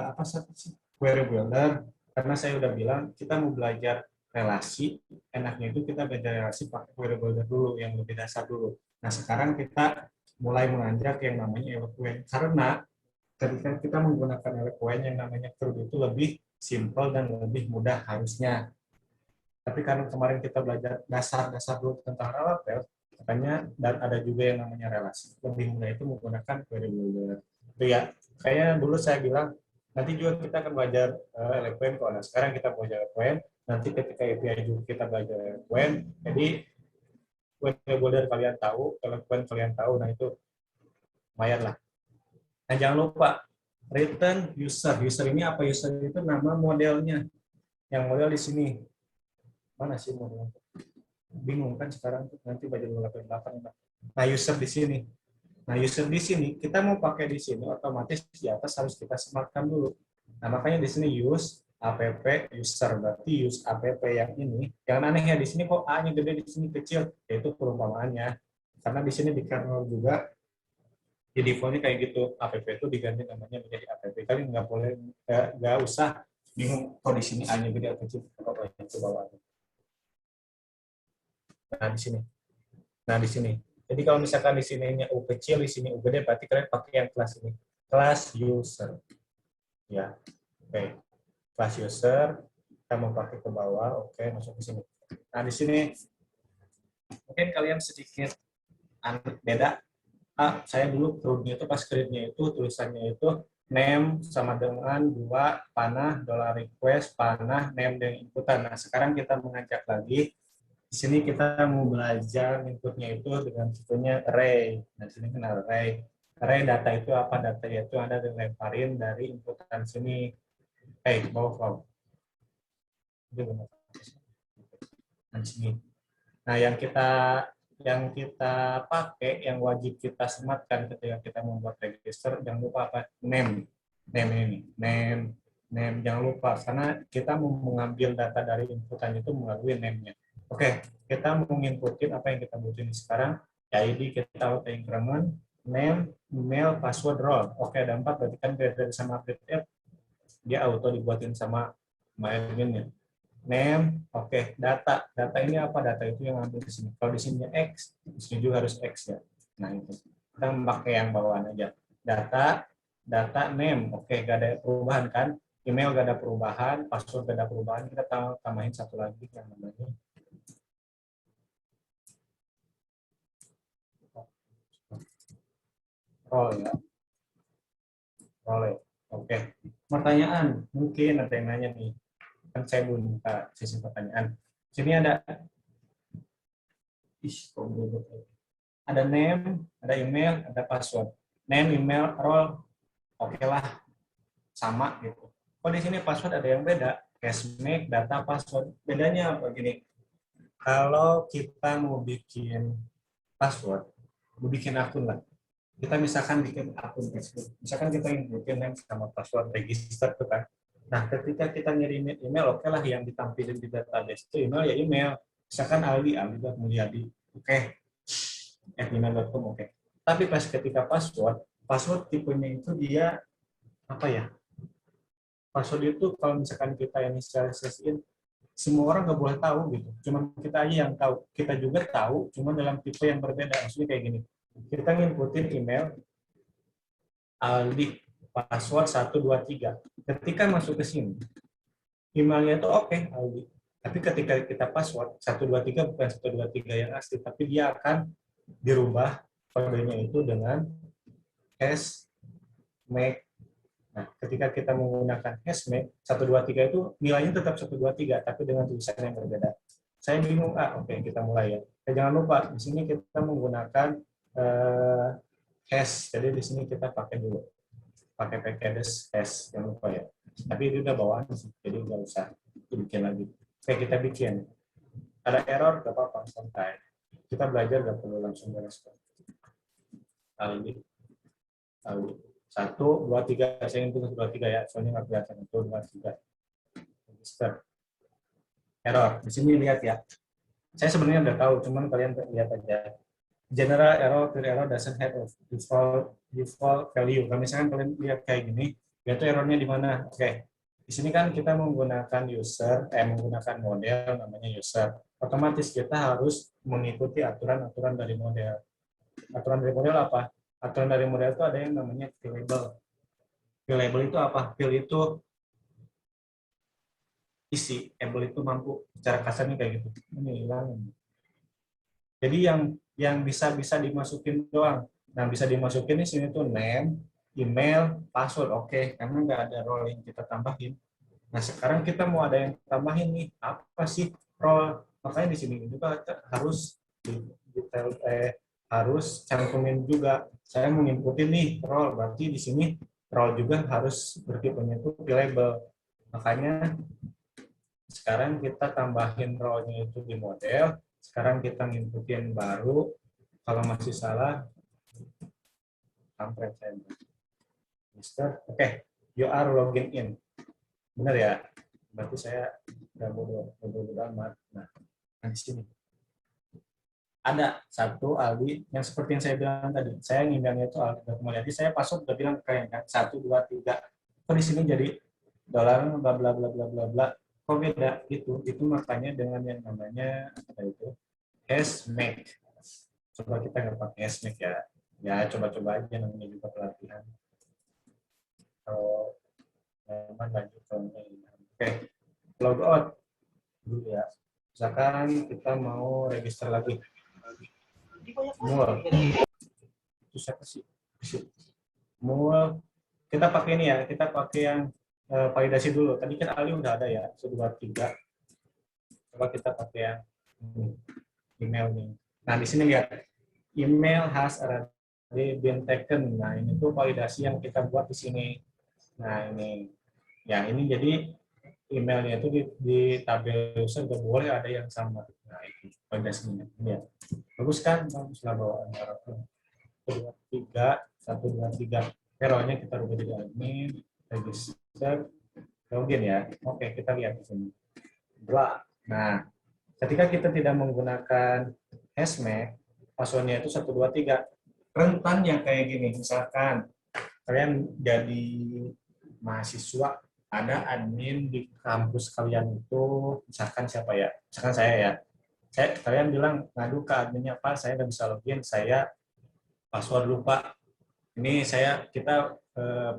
apa sih? Query builder. Karena saya udah bilang kita mau belajar relasi, enaknya itu kita belajar relasi pakai query builder dulu, yang lebih dasar dulu. Nah, sekarang kita mulai menanjak yang namanya eloquent. Karena ketika kita menggunakan eloquent yang namanya curve itu lebih simple dan lebih mudah harusnya. Tapi karena kemarin kita belajar dasar-dasar dulu tentang Laravel, makanya dan ada juga yang namanya relasi. Lebih mudah itu menggunakan query builder. Itu ya. Kayaknya dulu saya bilang nanti juga kita akan belajar eloquent kok. Nah, sekarang kita belajar eloquent. Nanti ketika API juga kita belajar eloquent. Jadi query builder kalian tahu, eloquent kalian tahu, nah itu lumayan lah. Nah, jangan lupa return user. User ini apa? User itu nama modelnya. Yang model di sini. Mana sih model? Bingung kan sekarang tuh, nanti baju 88. Nah, user di sini. Nah, user di sini kita mau pakai di sini otomatis di atas harus kita sematkan dulu. Nah, makanya di sini use app user, berarti use app yang ini. Yang anehnya di sini kok A-nya gede, di sini kecil, yaitu perumpamaannya. Karena di sini di kernel juga di defaultnya kayak gitu, app itu diganti namanya menjadi app. Kalian nggak boleh, nggak usah bingung kok di sini A-nya gede atau kecil, pokoknya itu bawahnya. Nah, di sini. Nah, di sini. Jadi kalau misalkan di sininya U kecil, di sini U gede, berarti kalian pakai yang kelas ini. Kelas user. Ya, oke. Kelas user, kita mau pakai ke bawah, oke, masuk ke sini. Nah, di sini mungkin kalian sedikit beda. Saya dulu create-nya itu pas create-nya itu tulisannya itu name sama dengan 2 panah $request panah name dengan inputan. Nah, sekarang kita mengajak lagi. Di sini kita mau belajar inputnya itu dengan tipenya array. Nah, di sini kan array. Array data itu apa? Data itu ada dilemparin dari inputan sini. Ke bawah. Nah, di sini. Nah, yang kita pakai, yang wajib kita sematkan ketika kita membuat register, jangan lupa apa? Name ini, name jangan lupa, karena kita mau mengambil data dari inputan itu melalui name-nya. Oke, kita mau nginputin apa yang kita butuhin sekarang. ID kita auto increment, name, email, password, role. Oke, ada 4, berarti kan beda sama update app, dia auto dibuatin sama admin-nya. Name, oke. Data ini apa? Data itu yang ambil di sini. Kalau di sini X, di sini juga harus X ya. Nah, itu kita pakai yang bawaan aja. Data name, oke, gak ada perubahan kan? Email gak ada perubahan, password gak ada perubahan. Kita tambahin satu lagi yang namanya role ya. Role, oke. Pertanyaan, mungkin ada yang nanya nih. Kan saya belum buka sesi pertanyaan. Sini ada ada name, ada email, ada password. Name, email, role, oke lah, sama gitu. Kalau di sini password ada yang beda, cashmake, data, password. Bedanya apa gini? Kalau kita mau bikin password, mau bikin akun lah. Kita misalkan bikin akun Facebook. Misalkan kita inputin name sama password register tuh kan. Nah, ketika kita ngirimin email, oke lah yang ditampilin di database itu email ya email. Misalkan Aldi Mulyadi. Oke. @gmail.com, oke. Tapi pas ketika password tipenya itu dia apa ya? Password itu kalau misalkan kita inisialisasiin, semua orang nggak boleh tahu gitu. Cuman kita aja yang tahu. Kita juga tahu, cuma dalam tipe yang berbeda. Maksudnya kayak gini. Kita nginputin email Aldi password 123. Ketika masuk ke sini, emailnya itu oke, Aldi. Tapi ketika kita password 123 bukan 123 yang asli, tapi dia akan dirubah kodenya itu dengan hashmake. Nah, ketika kita menggunakan hashmake 123 itu nilainya tetap 123 tapi dengan tulisan yang berbeda. Saya bingung, oke, kita mulai ya. Jangan lupa di sini kita menggunakan hash. Jadi di sini kita pakai dulu. Pakai package hash, jangan lupa ya. Tapi itu udah bawaan sih, jadi nggak usah bikin lagi. Oke, kita bikin. Ada error, nggak apa-apa, santai. Kita belajar, nggak perlu langsung beres. Aldi. 1, 2, 3. Saya ingin tulis 2, 3 ya, soalnya nggak kelihatan. 1, 2, 3. Register. Error. Di sini lihat ya. Saya sebenarnya udah tahu, cuman kalian lihat aja. General error, clear error doesn't have a default value. Kalau misalkan kalian lihat kayak gini, yaitu errornya di mana? Oke. Di sini kan kita menggunakan menggunakan model namanya user. Otomatis kita harus mengikuti aturan-aturan dari model. Aturan dari model apa? Aturan dari model itu ada yang namanya fill-label. Fill-label itu apa? Fill itu isi, able itu mampu. Secara kasarnya kayak gitu. Ini hilang. Jadi yang bisa dimasukin doang. Nah, bisa dimasukin di sini tuh name, email, password. Oke, karena nggak ada role yang kita tambahin. Nah, sekarang kita mau ada yang tambahin nih. Apa sih role? Makanya di sini juga harus detail harus cantumin juga. Saya mau inputin nih role, berarti di sini role juga harus bertipenya itu label. Makanya Sekarang kita tambahin row-nya itu di model. Sekarang kita nginputin baru. Kalau masih salah, kampret saya. Mister, oke, you are logging in. Benar ya? Berarti saya nggak bodoh amat. Nah, di sini ada satu Aldi yang seperti yang saya bilang tadi. Saya ngindangnya itu Aldi Mulyadi. Saya password udah bilang ke kalian kan 1 2 3. Kok di sini jadi dolar bla bla bla bla bla bla. Kok beda gitu? Itu makanya dengan yang namanya apa itu? Hashmake. Coba kita nggak pakai hashmake ya. Ya coba-coba aja, namanya juga pelatihan. Kalau nyaman lanjut ke oke, log out dulu ya. Misalkan kita mau register lagi. Mul. Itu siapa sih? Mul. Kita pakai ini ya. Kita pakai yang validasi dulu. Tadi kan Ali udah ada ya. 1 2 3. Coba kita pakai yang email nih. Nah di sini lihat email has already been taken. Nah ini tuh validasi yang kita buat di sini. Nah ini, ya ini jadi emailnya itu di tabel user nggak boleh ada yang sama. Nah itu validasinya. Ya. Bagus kan? Bagus lah bawaan Arab. 1 2 3, 1 2 3. Errornya kita rubah jadi admin, register, login ya. Oke kita lihat di sini. Blah. Nah ketika kita tidak menggunakan hashmake, passwordnya itu 1 2 3. Rentan yang kayak gini, misalkan kalian jadi mahasiswa, ada admin di kampus kalian itu, misalkan siapa ya? Misalkan saya ya. Kalian bilang ngadu ke adminnya, Pak, saya nggak bisa login, saya password lupa. Ini kita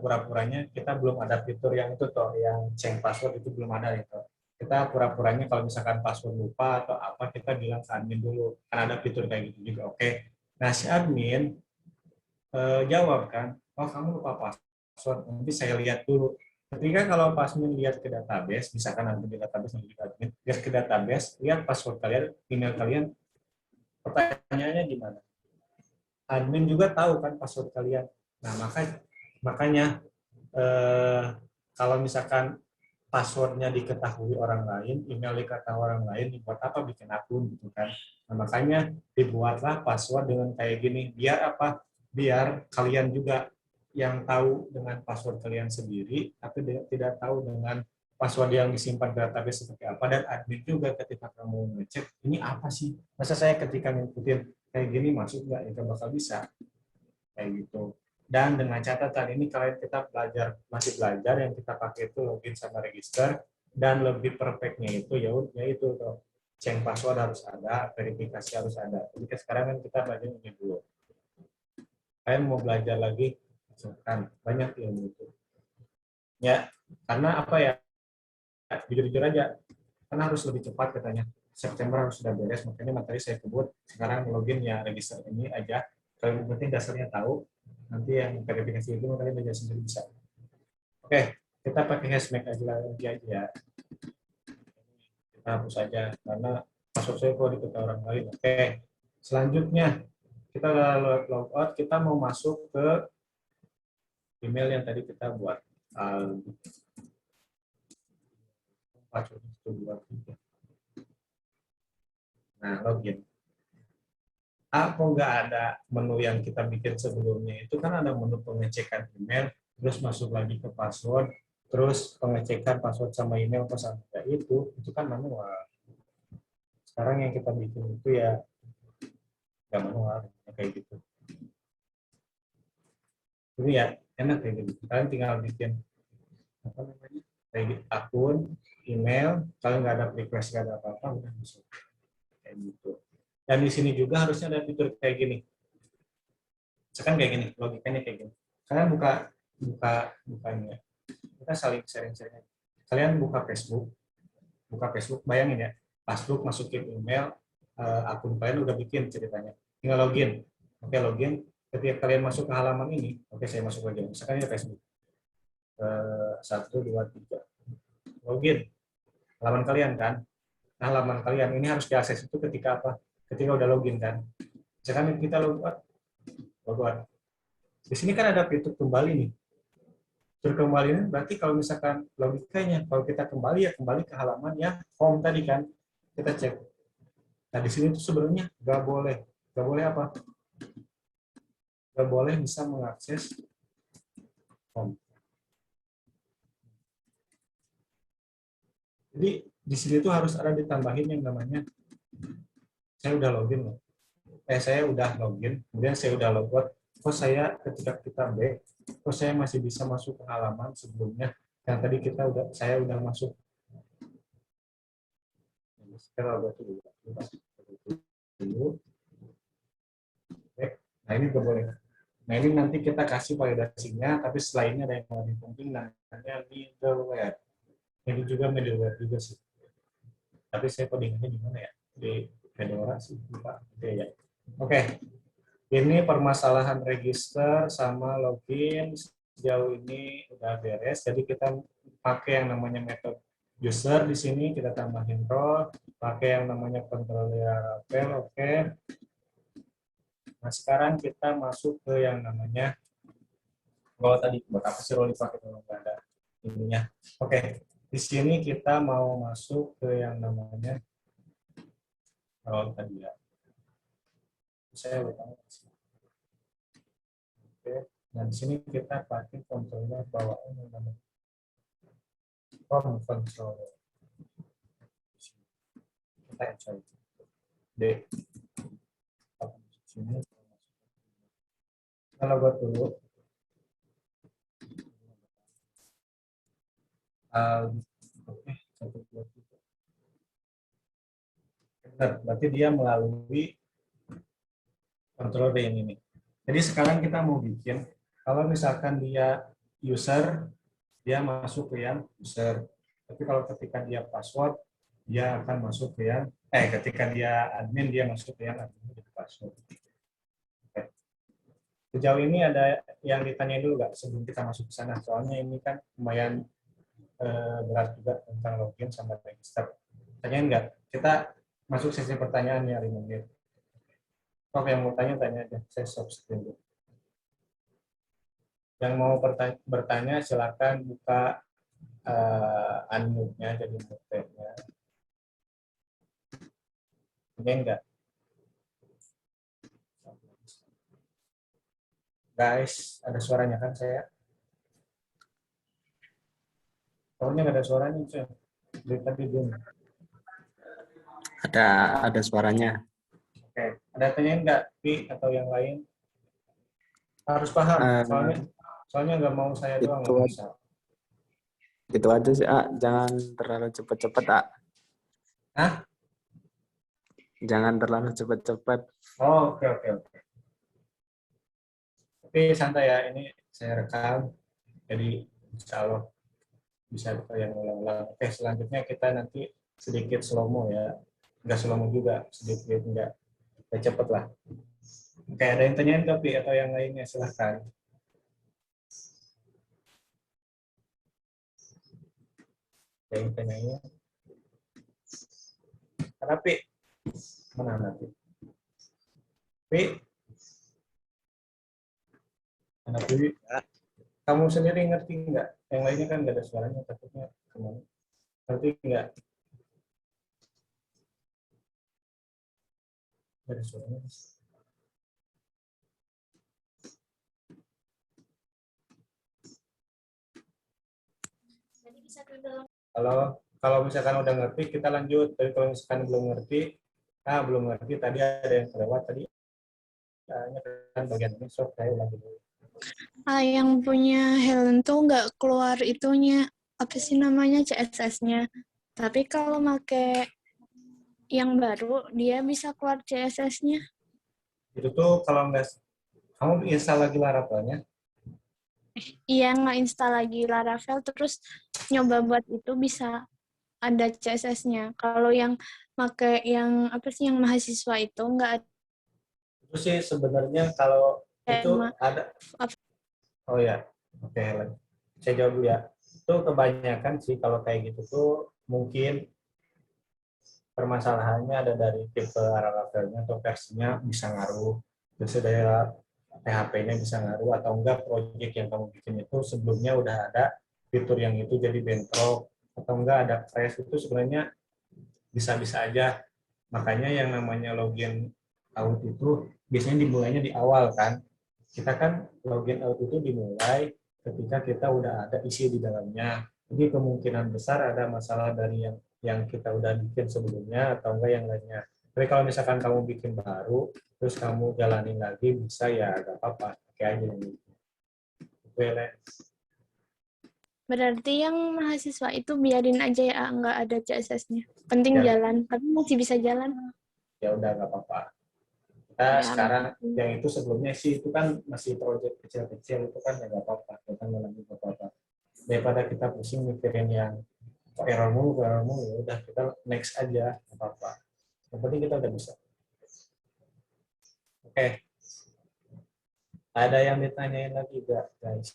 pura-puranya kita belum ada fitur yang itu toh, yang change password itu belum ada itu. Kita pura-puranya kalau misalkan password lupa atau apa, kita bilang ke admin dulu. Kan ada fitur kayak gitu juga. Oke. Nah, si admin jawab kan, oh kamu lupa password, nanti saya lihat dulu. Ketika kalau admin lihat ke database, misalkan admin di database, lihat ke database, lihat password kalian, email kalian, pertanyaannya gimana? Admin juga tahu kan password kalian. Nah makanya kalau misalkan passwordnya diketahui orang lain, email diketahui orang lain, buat apa bikin akun gitu kan? Nah, makanya dibuatlah password dengan kayak gini. Biar apa? Biar kalian juga yang tahu dengan password kalian sendiri, tapi tidak tahu dengan password yang disimpan di database seperti apa. Dan admin juga ketika kamu ngecek, ini apa sih? Masa saya ketika ngikutin kayak gini masuk nggak? Itu bakal bisa kayak gitu. Dan dengan catatan ini kalian kita masih belajar, yang kita pakai itu login sama register, dan lebih perfectnya itu yaitu change password harus ada, verifikasi harus ada. Jadi sekarang kan kita belajar ini dulu. Kalian mau belajar lagi, kan banyak ilmu itu. Ya, karena apa ya? Jujur-jujur aja, karena harus lebih cepat katanya. September harus sudah beres, makanya materi saya kebut. Sekarang login ya register ini aja. Kalau penting dasarnya tahu, nanti yang verifikasi itu kalian belajar sendiri bisa. Oke, kita pakai hashmake aja ya. Kita hapus aja karena password saya kok diketahui orang lain. Oke, selanjutnya kita log out, kita mau masuk ke email yang tadi kita buat. Nah, login. Apa nggak ada menu yang kita bikin sebelumnya? Itu kan ada menu pengecekan email, terus masuk lagi ke password, terus pengecekan password sama email pas ada itu kan manual. Sekarang yang kita bikin itu ya nggak manual, kayak gitu. Jadi ya enak kayak gitu. Kalian tinggal bikin apa namanya, kayak gitu, akun, email. Kalau nggak ada request, nggak ada apa-apa, udah masuk kayak gitu. Dan di sini juga harusnya ada fitur kayak gini. Sekarang kayak gini, logikanya kayak gini. Kalian bukanya. Kita saling sharing-sharing. Kalian buka Facebook, bayangin ya, Facebook masukin email, akun kalian udah bikin ceritanya. Tinggal login. Oke, login. Ketika kalian masuk ke halaman ini, oke saya masuk lagi. Misalkan ini Facebook. 1, 2, 3. Login. Halaman kalian kan. Nah, halaman kalian ini harus diakses itu ketika apa? Ketika udah login kan. Misalkan kita logout. Di sini kan ada fitur kembali nih. Suruh kembali berarti kalau misalkan logikanya, kalau kita kembali ya kembali ke halaman yang home tadi kan, kita cek. Nah di sini tuh sebenarnya nggak boleh apa? Nggak boleh bisa mengakses home. Jadi di sini tuh harus ada ditambahin yang namanya saya udah login, saya udah login, kemudian saya udah logout. Kok saya ketika kita back, kok saya masih bisa masuk ke halaman sebelumnya yang tadi saya udah masuk. Sekarang logout dulu. Back. Nah ini nggak boleh. Nah ini nanti kita kasih validasinya, tapi setelah ini ada yang lebih penting namanya middleware. Ini juga middleware juga sih. Tapi saya codingannya di mana ya? Di Fedora sih, lupa. Oke ya. Oke. Ini permasalahan register sama login sejauh ini udah beres. Jadi kita pakai yang namanya metode user di sini, kita tambahin role, pakai yang namanya controller label, oke. Nah sekarang kita masuk ke yang namanya tadi buat apa sih role dipakai kalau nggak ada ininya. Oke, di sini kita mau masuk ke yang namanya role tadi ya. Saya lupa. Oke. Dan di sini kita pakai controller bawaan yang namanya form controller. Kita cari D. Sini. Kalau buat dulu. Oke, 1, 2, 3. Benar, berarti dia melalui controller yang ini. Jadi sekarang kita mau bikin, kalau misalkan dia user, dia masuk ke yang user. Tapi kalau ketika dia password, dia akan masuk ke yang, ketika dia admin, dia masuk ke yang admin jadi password. Oke. Sejauh ini ada yang ditanya dulu nggak sebelum kita masuk ke sana? Soalnya ini kan lumayan berat juga tentang login sama register. Tanyain nggak? Kita masuk sesi pertanyaan ya 5 menit. Oke, yang mau tanya aja. Saya stop screen dulu. Yang mau bertanya silakan buka unmute-nya jadi mute-nya. Ini enggak? Guys, ada suaranya kan saya? Soalnya nggak ada suaranya, cuy. Dari tadi belum. Ada suaranya. Oke, ada tanyain nggak, Pi atau yang lain? Harus paham, soalnya nggak mau saya doang nggak bisa. Gitu aja sih, jangan terlalu cepet-cepet, Hah? Jangan terlalu cepet-cepet. Oh, oke. Tapi santai ya, ini saya rekam, jadi insya Allah bisa yang ulang-ulang. Oke, selanjutnya kita nanti sedikit slow-mo ya. Nggak slow-mo juga, sedikit nggak cepet lah. Oke, ada yang tanyain ke Pi atau yang lainnya, silahkan. Ada yang tanyain. Karena Pi, mana nanti? Pi? Mana Pi? Kamu sendiri ngerti nggak? Yang lainnya kan nggak ada suaranya, takutnya kemana? Ngerti nggak? Nggak ada suaranya. Kalau misalkan udah ngerti, kita lanjut. Tapi kalau misalkan belum ngerti, tadi ada yang kelewat tadi. Kan bagian ini, so saya ulangi dulu. Yang punya Helen tuh nggak keluar itunya, apa sih namanya, CSS-nya. Tapi kalau pakai yang baru, dia bisa keluar CSS-nya. Itu tuh kalau nggak, kamu install lagi Laravelnya? Iya, nggak-install lagi Laravel, terus nyoba buat itu bisa ada CSS-nya. Kalau yang pakai yang apa sih, yang mahasiswa itu nggak ada. Itu sih sebenarnya kalau itu ada. Oh ya, oke Helen. Saya jawab dulu ya. Itu kebanyakan sih kalau kayak gitu tuh mungkin permasalahannya ada dari tipe Laravelnya atau versinya bisa ngaruh. Terus ada PHP-nya bisa ngaruh, atau enggak project yang kamu bikin itu sebelumnya udah ada fitur yang itu jadi bentrok, atau enggak ada crash, itu sebenarnya bisa-bisa aja. Makanya yang namanya login out itu biasanya dimulainya di awal kan. Kita kan login out itu dimulai ketika kita udah ada isi di dalamnya. Jadi kemungkinan besar ada masalah dari yang kita udah bikin sebelumnya atau enggak yang lainnya. Tapi kalau misalkan kamu bikin baru, terus kamu jalanin lagi, bisa ya, nggak apa-apa. Pakai aja yang itu. Itu ya, Le. Berarti yang mahasiswa itu biarin aja ya, nggak ada CSS-nya. Penting Ya. jalan, tapi masih bisa jalan. Ya udah, nggak apa-apa. Kita Ya, sekarang yang itu sebelumnya sih itu kan masih proyek kecil-kecil, itu kan ya nggak apa-apa. Kita ngalamin nggak apa-apa. Daripada kita pusing mikirin yang kok error mulu, ya udah kita next aja, nggak apa-apa. Yang penting kita udah bisa. Oke. Ada yang ditanyain lagi nggak, guys?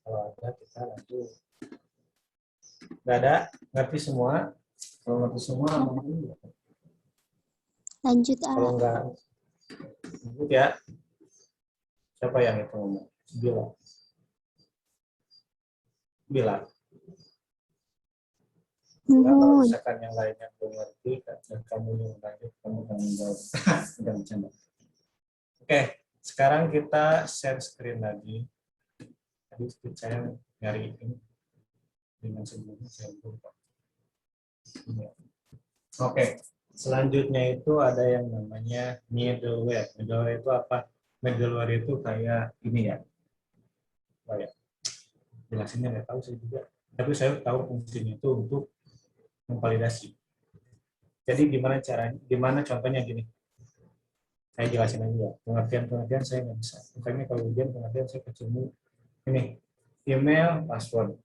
Kalau ada, kita lanjut. Nggak ada? Ngerti semua? Kalau ngerti semua, ngomong. Lanjut, Kalau nggak, lanjut ya. Siapa yang itu ngomong? Bila. Bila. Kalau misalkan yang lainnya belum ngerti, dan kamu yang lanjut, kamu tanggung jawab. Udah bercanda. Oke, sekarang kita share screen lagi. Tadi saya nyari ini dengan sebelumnya saya lupa. Oke, selanjutnya itu ada yang namanya middleware. Middleware itu apa? Middleware itu kayak ini ya. Apa ya? Jelasinnya nggak tahu saya juga. Tapi saya tahu fungsinya itu untuk memvalidasi. Jadi gimana contohnya gini. Saya jelasin aja ya. Pengertian saya nggak bisa. Makanya kalau ujian pengertian saya ketemu ini email password.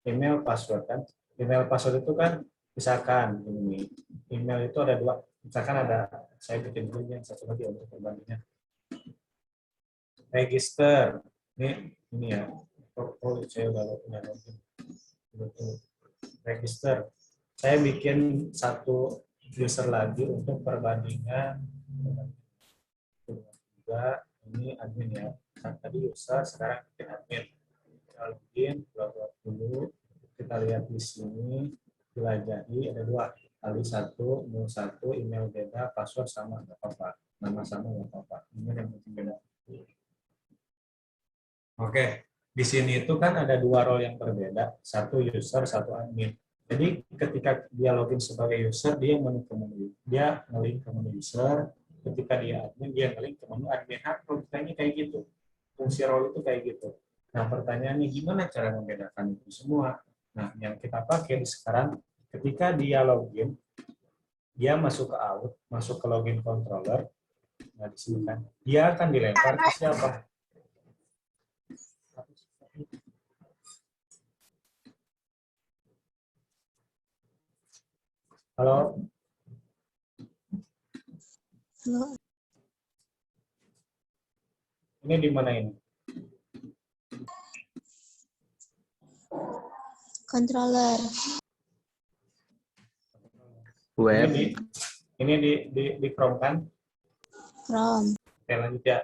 Email password kan. Email password itu kan misalkan ini email itu ada dua. Misalkan ada, saya bikin dulu yang satu lagi untuk perbandingan. Register. Ini ya. Saya udah punya login. Register. Saya bikin satu user lagi untuk perbandingan. Juga ini admin ya. Nah, tadi user, sekarang bikin admin. Kita login, buat dulu. Kita lihat di sini, jelajahi ada dua. Kali satu, mau satu, email beda, password sama, nggak apa-apa. Nama sama, nggak apa-apa. Ini yang penting beda. Oke, di sini itu kan ada dua role yang berbeda. Satu user, satu admin. Jadi ketika dia login sebagai user, dia nge-link ke menu user. Ketika dia admin, dia nge-link ke menu admin. Logikanya kayak gitu. Fungsi role itu kayak gitu. Nah, pertanyaannya gimana cara membedakan itu semua? Nah, yang kita pakai sekarang, ketika dia login, dia masuk ke out, masuk ke login controller. Nah, di sini kan, dia akan dilempar ke siapa? Halo? Halo. Ini di mana ini? Controller. Web. Ini di Chrome kan? Chrome. Oke, lanjut ya.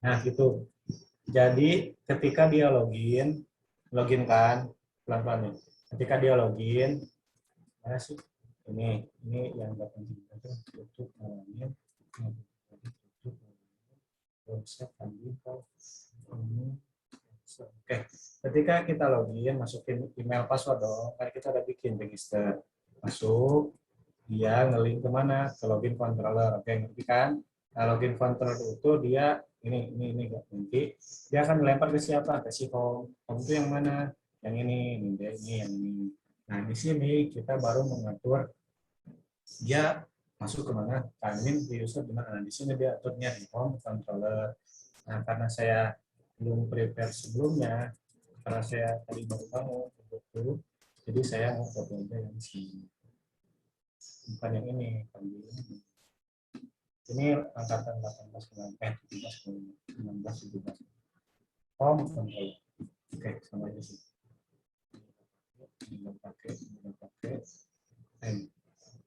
Nah, gitu. Jadi, ketika dia login kan, pelan-pelan nih. Ketika dia login, mana sih? Ini yang nggak penting itu tutup ngalamin, tutup website ini. Oke, ketika kita login, masukin email password dong. Kan kita udah bikin register, masuk, dia nge-link kemana? Ke login controller. Oke, ngerti kan? Nah, login controller itu dia ini nanti dia akan melempar ke siapa? Ke si home. Home itu yang mana? Yang ini yang ini. Nah, di sini kita baru mengatur dia masuk ke mana? Admin, user di mana? Nah, di sini dia aturnya di home controller. Nah, karena saya belum prepare sebelumnya, karena saya tadi baru bangun, jadi saya mau foto aja yang di sini. Bukan yang ini, ini angkatan 18, 17. Home controller. Oke, sama aja sih. Ini pakai.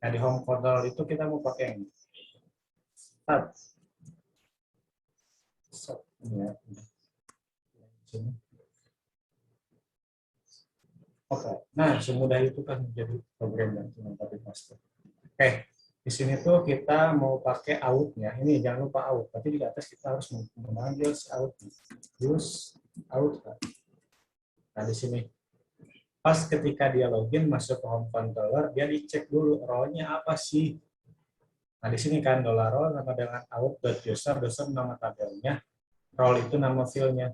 Nah, di home control itu kita mau pakai yang ini. Start. Start. Ini ya. Sini. Oke. Nah, semudah itu kan menjadi program yang cuma copy paste. Oke. Di sini tuh kita mau pakai out-nya. Ini jangan lupa out. Tapi di atas kita harus memanggil si out. Use out. Nah, di sini pas ketika dia login masuk ke home controller, dia dicek dulu role-nya apa sih. Nah, di sini kan $role sama dengan out.user, user nama tabelnya, role itu nama field-nya.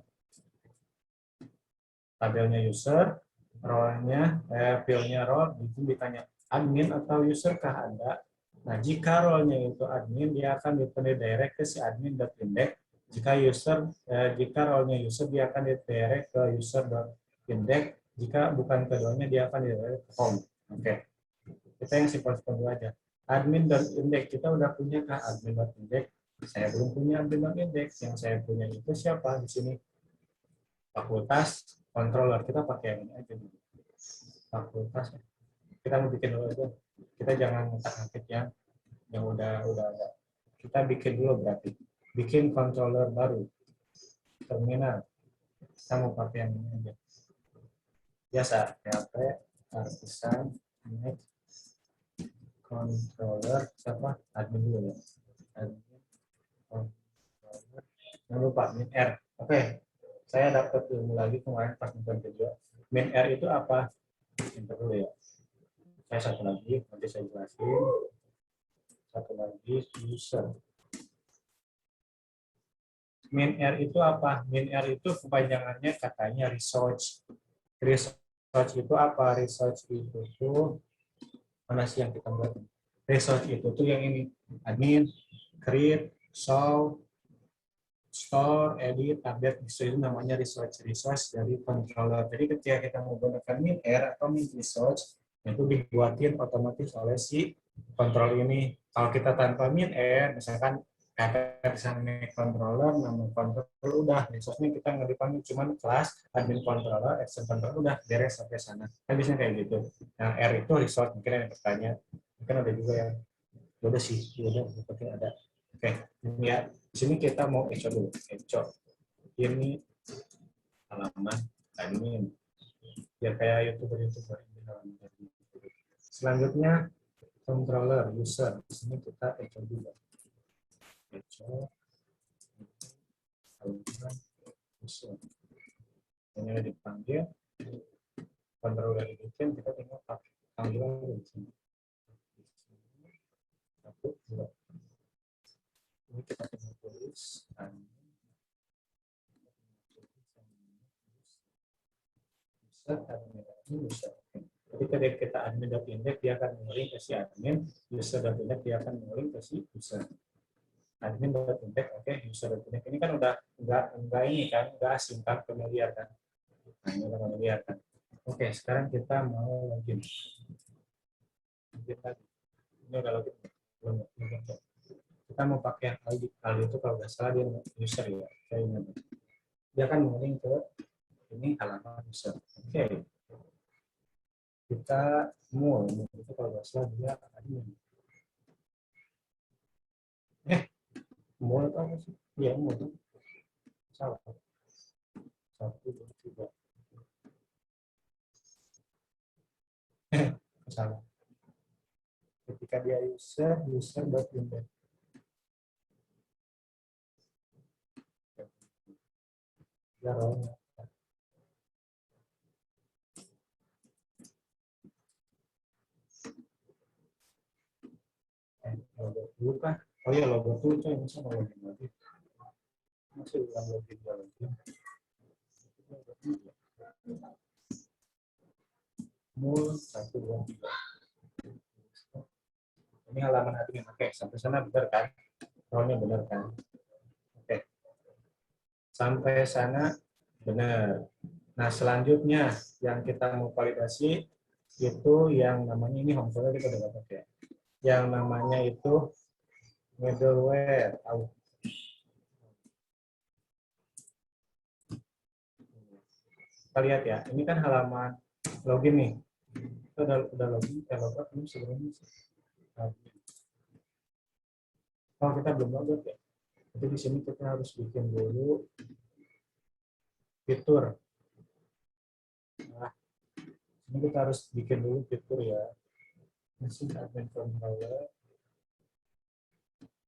Tabelnya user, role-nya, field-nya role, itu ditanya admin atau user kah Anda. Nah, jika role-nya itu admin, dia akan direct ke si admin.index. Jika role-nya user, dia akan direct ke user.index. Jika bukan keduanya, dia akan direct ke home. Oke. Kita yang simpel-simpel dulu aja. Admin.index, kita udah punya kah admin.index? Saya belum punya admin.index. Yang saya punya itu siapa di sini? Fakultas controller. Kita pakai yang ini aja dulu. Fakultas. Kita mau bikin dulu aja. Kita jangan ngutak-ngatik yang udah ada. Kita bikin dulu berarti. Bikin controller baru. Terminal. Kita mau pakai yang ini aja. Biasa. PHP, artisan, image, controller, siapa? Admin dulu ya. Admin, controller. Jangan lupa, min R. Oke. Saya dapat ilmu lagi kemarin pas nonton video. Min R itu apa? Ini dulu ya. Saya satu lagi, nanti saya jelasin. Satu lagi, user. Min R itu apa? Min R itu kepanjangannya katanya research. Research itu apa? Research itu tuh, mana sih yang kita buat? Research itu tuh yang ini. Admin, create, show, store, edit, update, itu namanya research dari controller. Jadi ketika kita menggunakan min R atau min research, itu dibuatin otomatis oleh si control ini. Kalau kita tanpa min R, misalkan kata di sana controller, nama controller udah, resource-nya kita nggak dipanggil cuman kelas admin controller, action controller udah beres sampai sana. Kan biasanya kayak gitu. Yang R itu resource, mungkin ada yang bertanya, mungkin ada juga yang udah sih, udah seperti ada. Oke, ini ya. Di sini kita mau echo dulu. Echo. Ini halaman admin. Ya kayak YouTuber. Selanjutnya controller user. Di sini kita echo juga. Echo. Halaman user. Ini ada dipanggil. Controller bikin kita tinggal pakai panggilan di sini. Satu, dua. Ini kita tinggal tulis user. Jadi ketika kita admin.index dia akan mengirim ke si admin, user.index dia akan mengirim ke si user. Admin.index, oke, user.index ini kan udah enggak ini kan, enggak asing kan, familiar kan. Nah, ini udah familiar kan. Oke, sekarang kita mau login. Ini udah login. Belum. Kita mau pakai ID itu kalau nggak salah dia user ya. Saya ingat. Dia akan mengirim ke ini halaman user. Oke. Kita mau itu kalau nggak salah dia admin. Mau atau apa sih? Iya mau. Salah. 1, 2, 3. Salah. Ketika dia user.index. Ya, role-nya. Logo dulu kan? Oh iya logo dulu coy, masa mau login lagi? Masih ulang login lagi. Mul 1, 2, 3. Ini halaman admin. Oke, sampai sana benar kan? Role-nya benar kan? Oke. Sampai sana benar. Nah, selanjutnya yang kita mau validasi itu yang namanya ini home folder kita udah dapat ya. Yang namanya itu middleware. Kita lihat ya, ini kan halaman login nih. Kita udah login, logout belum sebelumnya sih. admin. Oh, kita belum logout ya. Jadi di sini kita harus bikin dulu fitur. Nah, ini kita harus bikin dulu fitur ya. Mesin admin controller.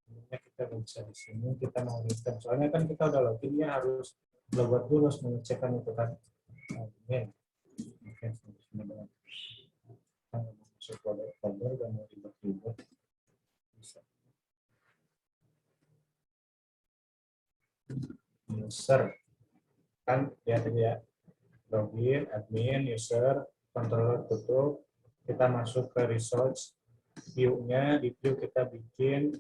Ini kita bisa di sini kita mau return. Soalnya kan kita udah login ya, harus logout dulu, harus mengecekkan itu kan admin. Oke, sebenarnya masuk folder dan mau ribet-ribet bisa. User kan lihat aja ya, login, admin, user, controller tutup, kita masuk ke resource, view-nya, di view kita bikin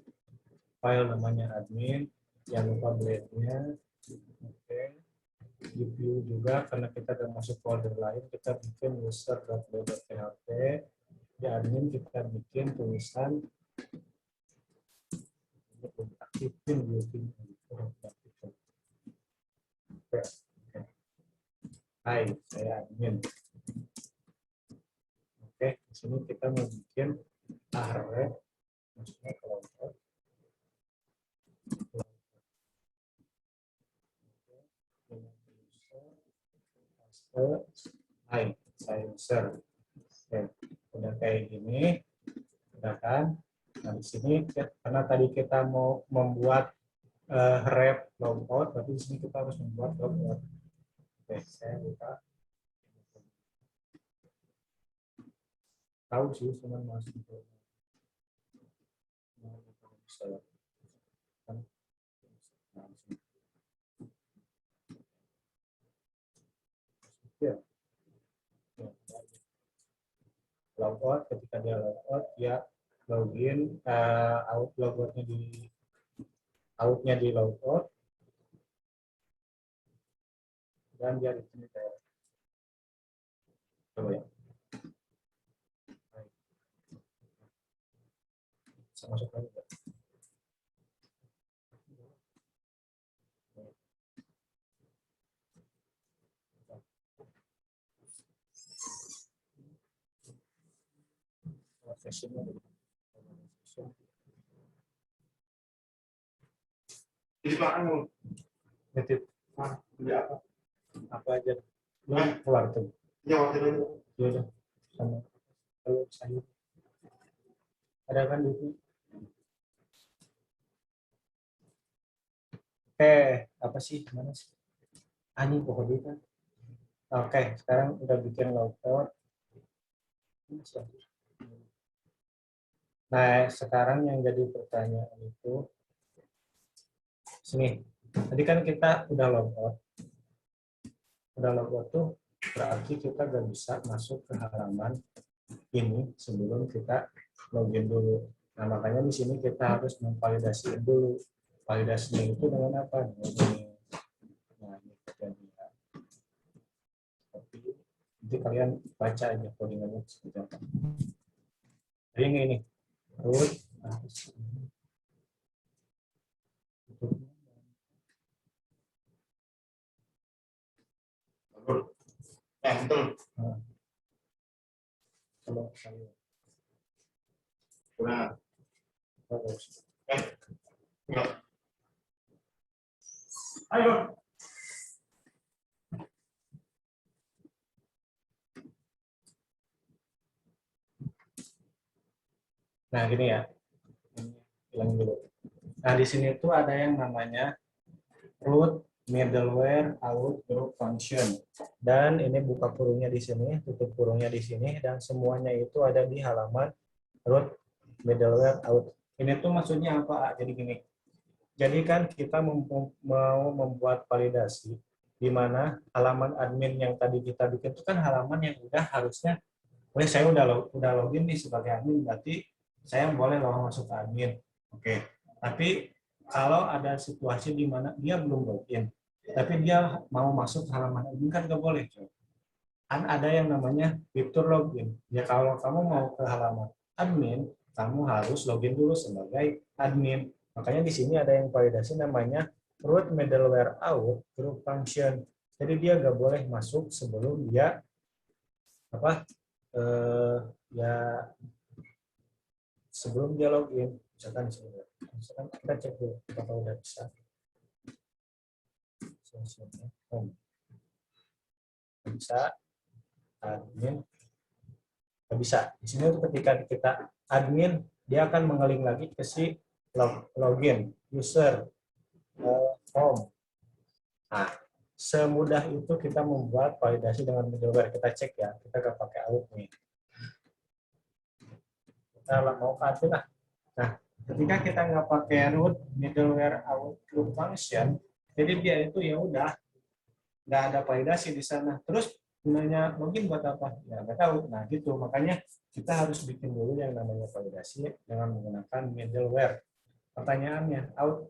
file namanya admin, jangan lupa blade-nya. Oke. Di view juga karena kita udah masuk folder lain, kita bikin user.blade.php, di admin kita bikin tulisan aktifin view. Hai, saya admin. Oke, di sini kita mau bikin array, maksudnya kelompok. Hai, saya user. Oke, udah kayak gini, udah kan? Nah, di sini karena tadi kita mau membuat rep logout, tapi di sini kita harus membuat logout. Oke, saya buka. Tahu sih, cuma masuk ke logout. Ketika dia logout, dia login, out logoutnya di outnya di logout, dan dia di sini kayak coba ya. Bisa masuk lagi ya. Sessionnya Jadi Pak anu, nitip beli apa? apa aja belum keluar tuh Ya waktu itu. ya udah sama kalau sayur ada kan di sini. Oke, apa sih mana sih ini pokoknya kan. Oke, sekarang udah bikin logout. Nah, sekarang yang jadi pertanyaan itu sini. Tadi kan kita udah logout. Udah logout tuh berarti kita gak bisa masuk ke halaman ini sebelum kita login dulu. Nah, makanya di sini kita harus memvalidasikan dulu. Validasinya itu dengan apa? Ini. Nah, ini jadi ya. Nanti kalian baca aja codingannya seperti apa. Jadi ini root. Betul. Kalau saya Nah, terus. ya. Ayo. Nah, gini ya. Hilang dulu. Nah, di sini tuh ada yang namanya root middleware out group function. Dan ini buka kurungnya di sini, tutup kurungnya di sini, dan semuanya itu ada di halaman root middleware out. Ini tuh maksudnya apa? Jadi gini. Jadi kan kita mau membuat validasi di mana halaman admin yang tadi kita bikin itu kan halaman yang udah harusnya, saya udah login nih sebagai admin, berarti saya boleh loh masuk ke admin. Oke. Tapi kalau ada situasi di mana dia belum login, tapi dia mau masuk ke halaman admin kan nggak boleh. Kan ada yang namanya fitur login. Ya kalau kamu mau ke halaman admin, kamu harus login dulu sebagai admin. Makanya di sini ada yang validasi namanya root middleware out group function. Jadi dia nggak boleh masuk sebelum dia apa ya sebelum dia login, misalkan kita cek dulu apakah udah bisa. Home. Bisa admin, nggak bisa. Di sini tuh ketika kita admin, dia akan mengeling lagi ke si login, user, home. Nah, semudah itu kita membuat validasi dengan middleware. Kita cek ya, kita nggak pakai out nih. Kita mau ke admin lah. Nah, ketika kita nggak pakai root middleware outlook function, jadi dia itu ya udah nggak ada validasi di sana. Terus gunanya login buat apa? Ya nggak tahu. Nah gitu, makanya kita harus bikin dulu yang namanya validasi dengan menggunakan middleware. Pertanyaannya, out,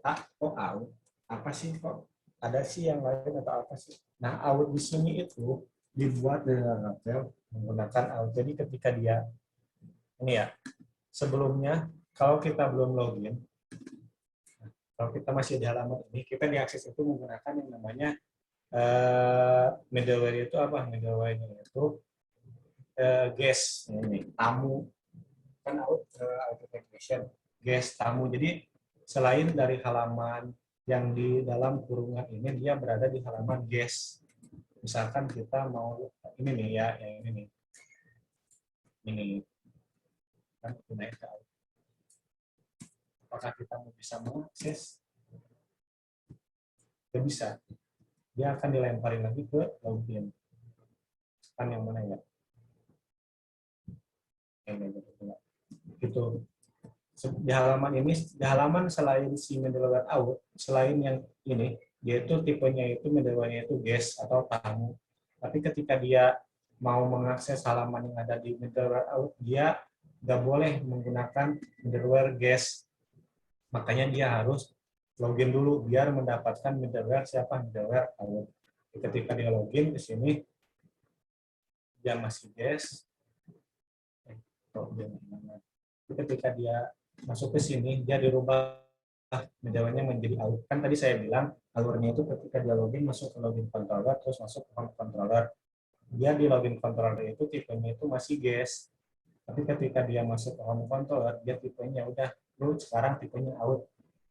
apa sih kok? Ada sih yang lain atau apa sih? Nah, out di sini itu dibuat dengan Laravel menggunakan out. Jadi ketika dia, ini ya, sebelumnya kalau kita belum login, kalau kita masih di halaman ini, kita diakses itu menggunakan yang namanya middleware itu apa? Middleware itu guest, ini tamu, kan authentication, guest tamu. Jadi selain dari halaman yang di dalam kurungan ini, dia berada di halaman guest. Misalkan kita mau ini nih ya, yang ini nih, ini kan gunain ke out. Apakah kita mau bisa mengakses? Tidak bisa. Dia akan dilemparin lagi ke login. Kan yang mana ya? Gitu. Di halaman ini, di halaman selain si middleware out, selain yang ini, yaitu tipenya itu middleware itu guest atau tamu. Tapi ketika dia mau mengakses halaman yang ada di middleware out, dia nggak boleh menggunakan middleware guest. Makanya dia harus login dulu biar mendapatkan middleware siapa? Middleware out. Ketika dia login ke sini, dia masih guest. Ketika dia masuk ke sini, dia dirubah middleware-nya menjadi out. Kan tadi saya bilang alurnya itu ketika dia login masuk ke login controller, terus masuk ke home controller. Dia di login controller itu tipenya itu masih guest. Tapi ketika dia masuk ke home controller, dia tipenya udah, lu sekarang tipenya out.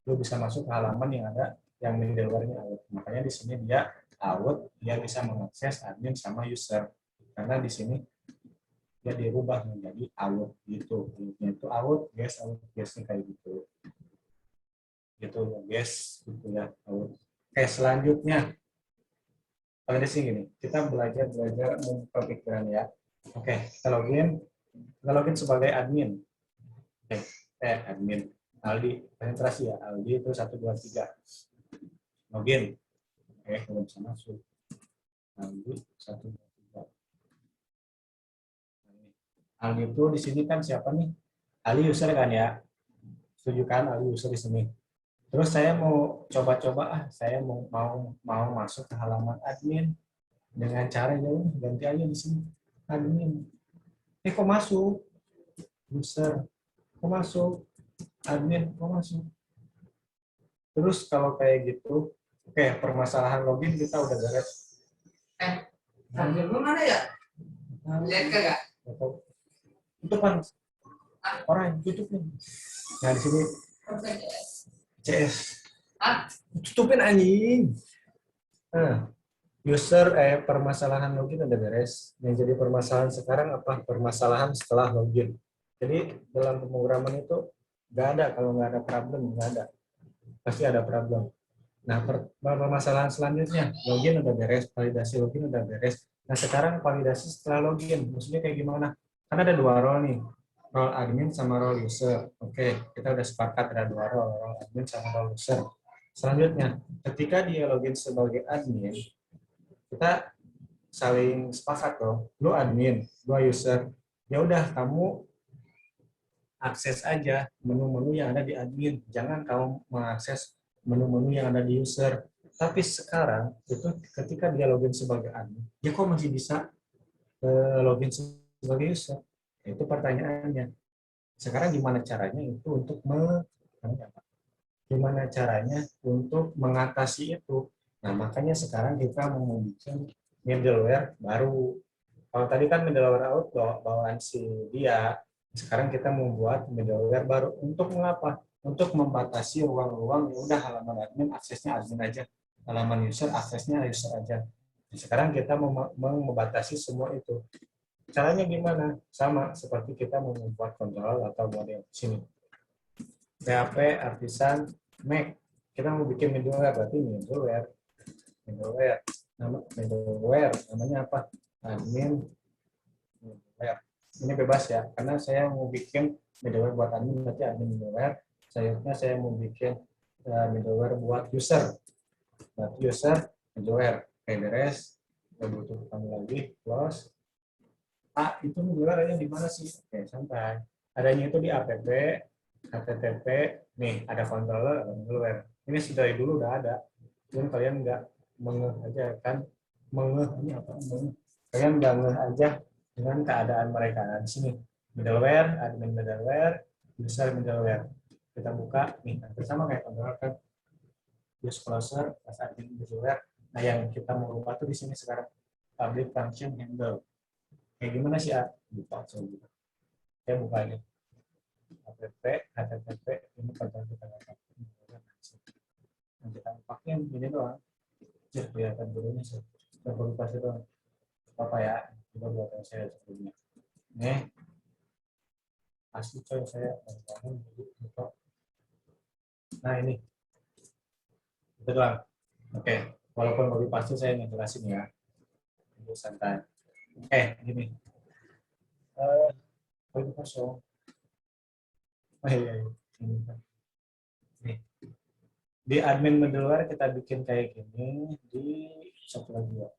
Lu bisa masuk ke halaman yang ada yang middleware-nya out. Makanya di sini dia out, dia bisa mengakses admin sama user. Karena di sini dia dirubah menjadi out gitu. Itu out, guest kayak gitu. Gitu ya, guest gitu ya, out. Oke, selanjutnya pada di sini kita belajar membuka pikiran ya. Oke, kita login sebagai admin. Oke, admin Aldi, penetrasi ya, Aldi itu 1 2 3. Login. Oke, kalau bisa masuk. Aldi 1 2 3. Aldi itu di sini kan siapa nih? Ali user kan ya. Setuju kan Ali user di sini. Terus saya mau coba-coba saya mau masuk ke halaman admin dengan cara ganti aja di sini admin. Kok masuk? User. Kok masuk? Admin kok masuk? Terus kalau kayak gitu, oke, permasalahan login kita udah beres. Admin mana ya? Lihat kagak? Itu kan orang tutup nih. Nah di sini CS. Tutupin anjing. Nah, user permasalahan login udah beres. Yang jadi permasalahan sekarang apa? Permasalahan setelah login. Jadi dalam pemrograman itu nggak ada, kalau nggak ada problem nggak ada, pasti ada problem. Nah, permasalahan selanjutnya login udah beres, validasi login udah beres. Nah sekarang validasi setelah login, maksudnya kayak gimana? Kan ada 2 role nih, role admin sama role user. Oke, kita udah sepakat ada 2 role admin sama role user. Selanjutnya, ketika dia login sebagai admin, kita saling sepakat dong, lu admin, gua user. Ya udah, kamu akses aja menu-menu yang ada di admin. Jangan kamu mengakses menu-menu yang ada di user. Tapi sekarang, itu ketika dia login sebagai admin, dia kok masih bisa login sebagai user? Itu pertanyaannya. Sekarang gimana caranya itu untuk mengatasi itu? Nah, makanya sekarang kita mau bikin middleware baru. Kalau tadi kan middleware out bawaan si dia, Sekarang kita membuat middleware baru. Untuk mengapa? Untuk membatasi ruang-ruang, ya udah halaman admin aksesnya admin aja. Halaman user aksesnya user aja. Sekarang kita membatasi semua itu. Caranya gimana? Sama seperti kita membuat controller atau model sini. PHP Artisan Mac. Kita mau bikin middleware, berarti middleware. Middleware namanya apa? Admin middleware. Ini bebas ya, karena saya mau bikin middleware buat admin, berarti admin middleware. Selanjutnya saya mau bikin middleware buat user. Buat user middleware. Oke, beres. Nggak butuh kamu lagi. Close. Itu middleware adanya di mana sih? Oke, santai. Adanya itu di app, http, nih ada controller, ada middleware. Ini sudah dari dulu udah ada. Cuman kalian nggak mengeh aja kan? Mengeh ini apa? Mengeh. Kalian nggak ngeh aja dengan keadaan mereka. Nah, di sini middleware, admin middleware, user middleware. Kita buka nih, sama kayak controller kan. Use closer, pas admin middleware. Nah, yang kita mau ubah tuh di sini sekarang public function handle. Kayak gimana sih? Buka coba. Saya buka ini. HTTP, ini contoh kita nggak kita pakai ini doang. Jadi kelihatan dulunya sih. Kita perlu pasti doang. Apa ya? Kita buat yang saya sebelumnya. Nih, asli coy saya bangun buka. Nah ini, itu doang. Oke, walaupun lebih pasti saya ngejelasin ya. Itu santai. Gini. Itu kosong. Iya. Nih. Di admin middleware kita bikin kayak gini di satu lagi ya.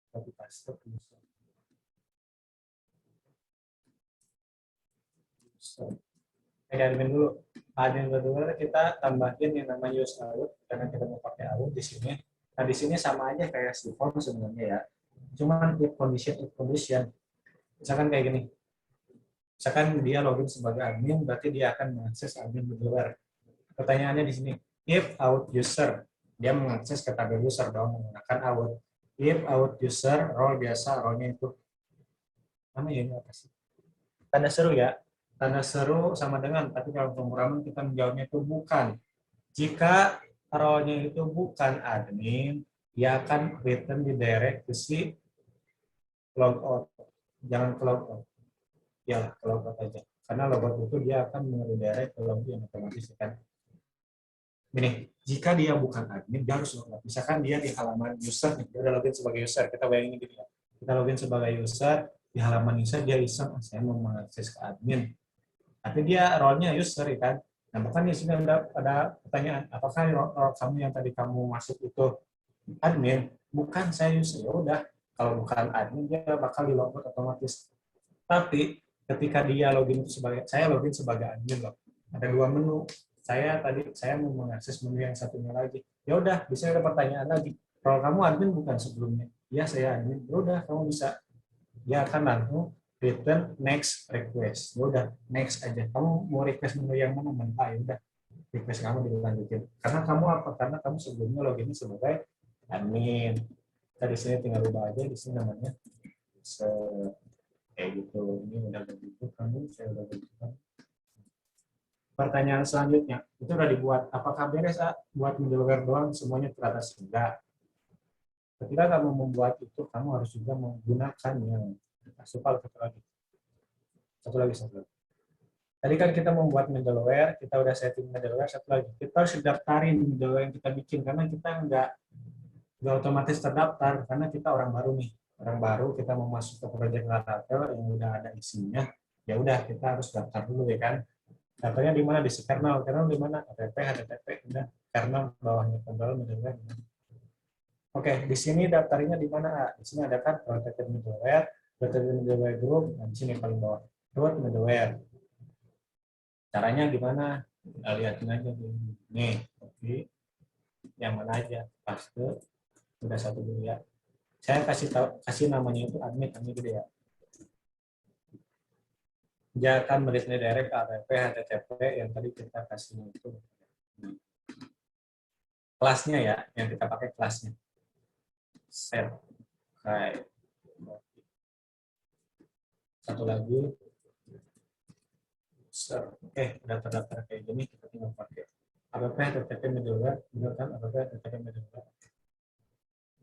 Copy paste bisa. Admin dulu. Admin middleware kita tambahin yang namanya use out karena kita mau pakai out di sini. Nah di sini sama aja kayak si form sebenarnya ya. Cuman if condition. Misalkan kayak gini. Misalkan dia login sebagai admin, berarti dia akan mengakses admin middleware. Pertanyaannya di sini, if out user, dia mengakses ke tabel user dong menggunakan out. If out user, role biasa, role-nya itu mana ya ini apa sih? Tanda seru ya. Tanda seru sama dengan, tapi kalau pemrograman kita menjawabnya itu bukan. Jika role-nya itu bukan admin, dia akan return di direct ke si logout. Jangan ke logout. Ya, ke logout aja. Karena logout itu dia akan mengedirect ke login otomatis kan. Gini, jika dia bukan admin, dia harus logout. Misalkan dia di halaman user, dia udah login sebagai user. Kita bayangin gitu ya. Kita login sebagai user, di halaman user dia iseng, saya mau mengakses ke admin. Tapi dia role-nya user ya kan. Nah, bahkan di sini ada pertanyaan, apakah role kamu yang tadi kamu masuk itu admin? Bukan, saya user. Ya udah, kalau bukan admin dia bakal di logout otomatis. Tapi ketika dia login sebagai, saya login sebagai admin loh. Ada dua menu. Saya mau mengakses menu yang satunya lagi. Ya udah, bisa ada pertanyaan lagi. Role kamu admin bukan sebelumnya? Iya, saya admin. Ya udah, kamu bisa. Dia akan langsung return next request. Ya udah, next aja. Kamu mau request menu yang mana? Ya udah, request kamu dilanjutin. Karena kamu apa? Karena kamu sebelumnya login sebagai admin. Kita di sini tinggal ubah aja. Di sini namanya kayak gitu. Ini udah begitu kamu, saya udah begitu. Pertanyaan selanjutnya, itu udah dibuat. Apakah beres buat middleware doang semuanya teratas? Enggak. Ketika kamu membuat itu, kamu harus juga menggunakannya. Satu lagi. Tadi kan kita membuat middleware, kita udah setting middleware, satu lagi. Kita harus daftarin middleware yang kita bikin, karena kita nggak otomatis terdaftar, karena kita orang baru nih. Orang baru, kita mau masuk ke project Laravel yang udah ada isinya, ya udah kita harus daftar dulu ya kan. Daftarnya di mana? Di kernel. Kernel di mana? HTTP, udah. Kernel bawahnya control middleware. Oke, di sini daftarnya di mana? Di sini ada kan protected middleware, protected middleware group. Nah, di sini paling bawah. Root middleware. Caranya gimana? Nah, lihatin aja nih. Oke. Yang mana aja? Paste. Udah satu dulu ya. Saya kasih namanya itu admin gitu ya. Dia akan direct ke HTTP yang tadi kita kasih itu. Kelasnya ya, yang kita pakai kelasnya. Set. Satu lagi. Oke, udah terdaftar kayak gini, kita tinggal pakai APP TTP middleware, benar kan? APP TTP middleware.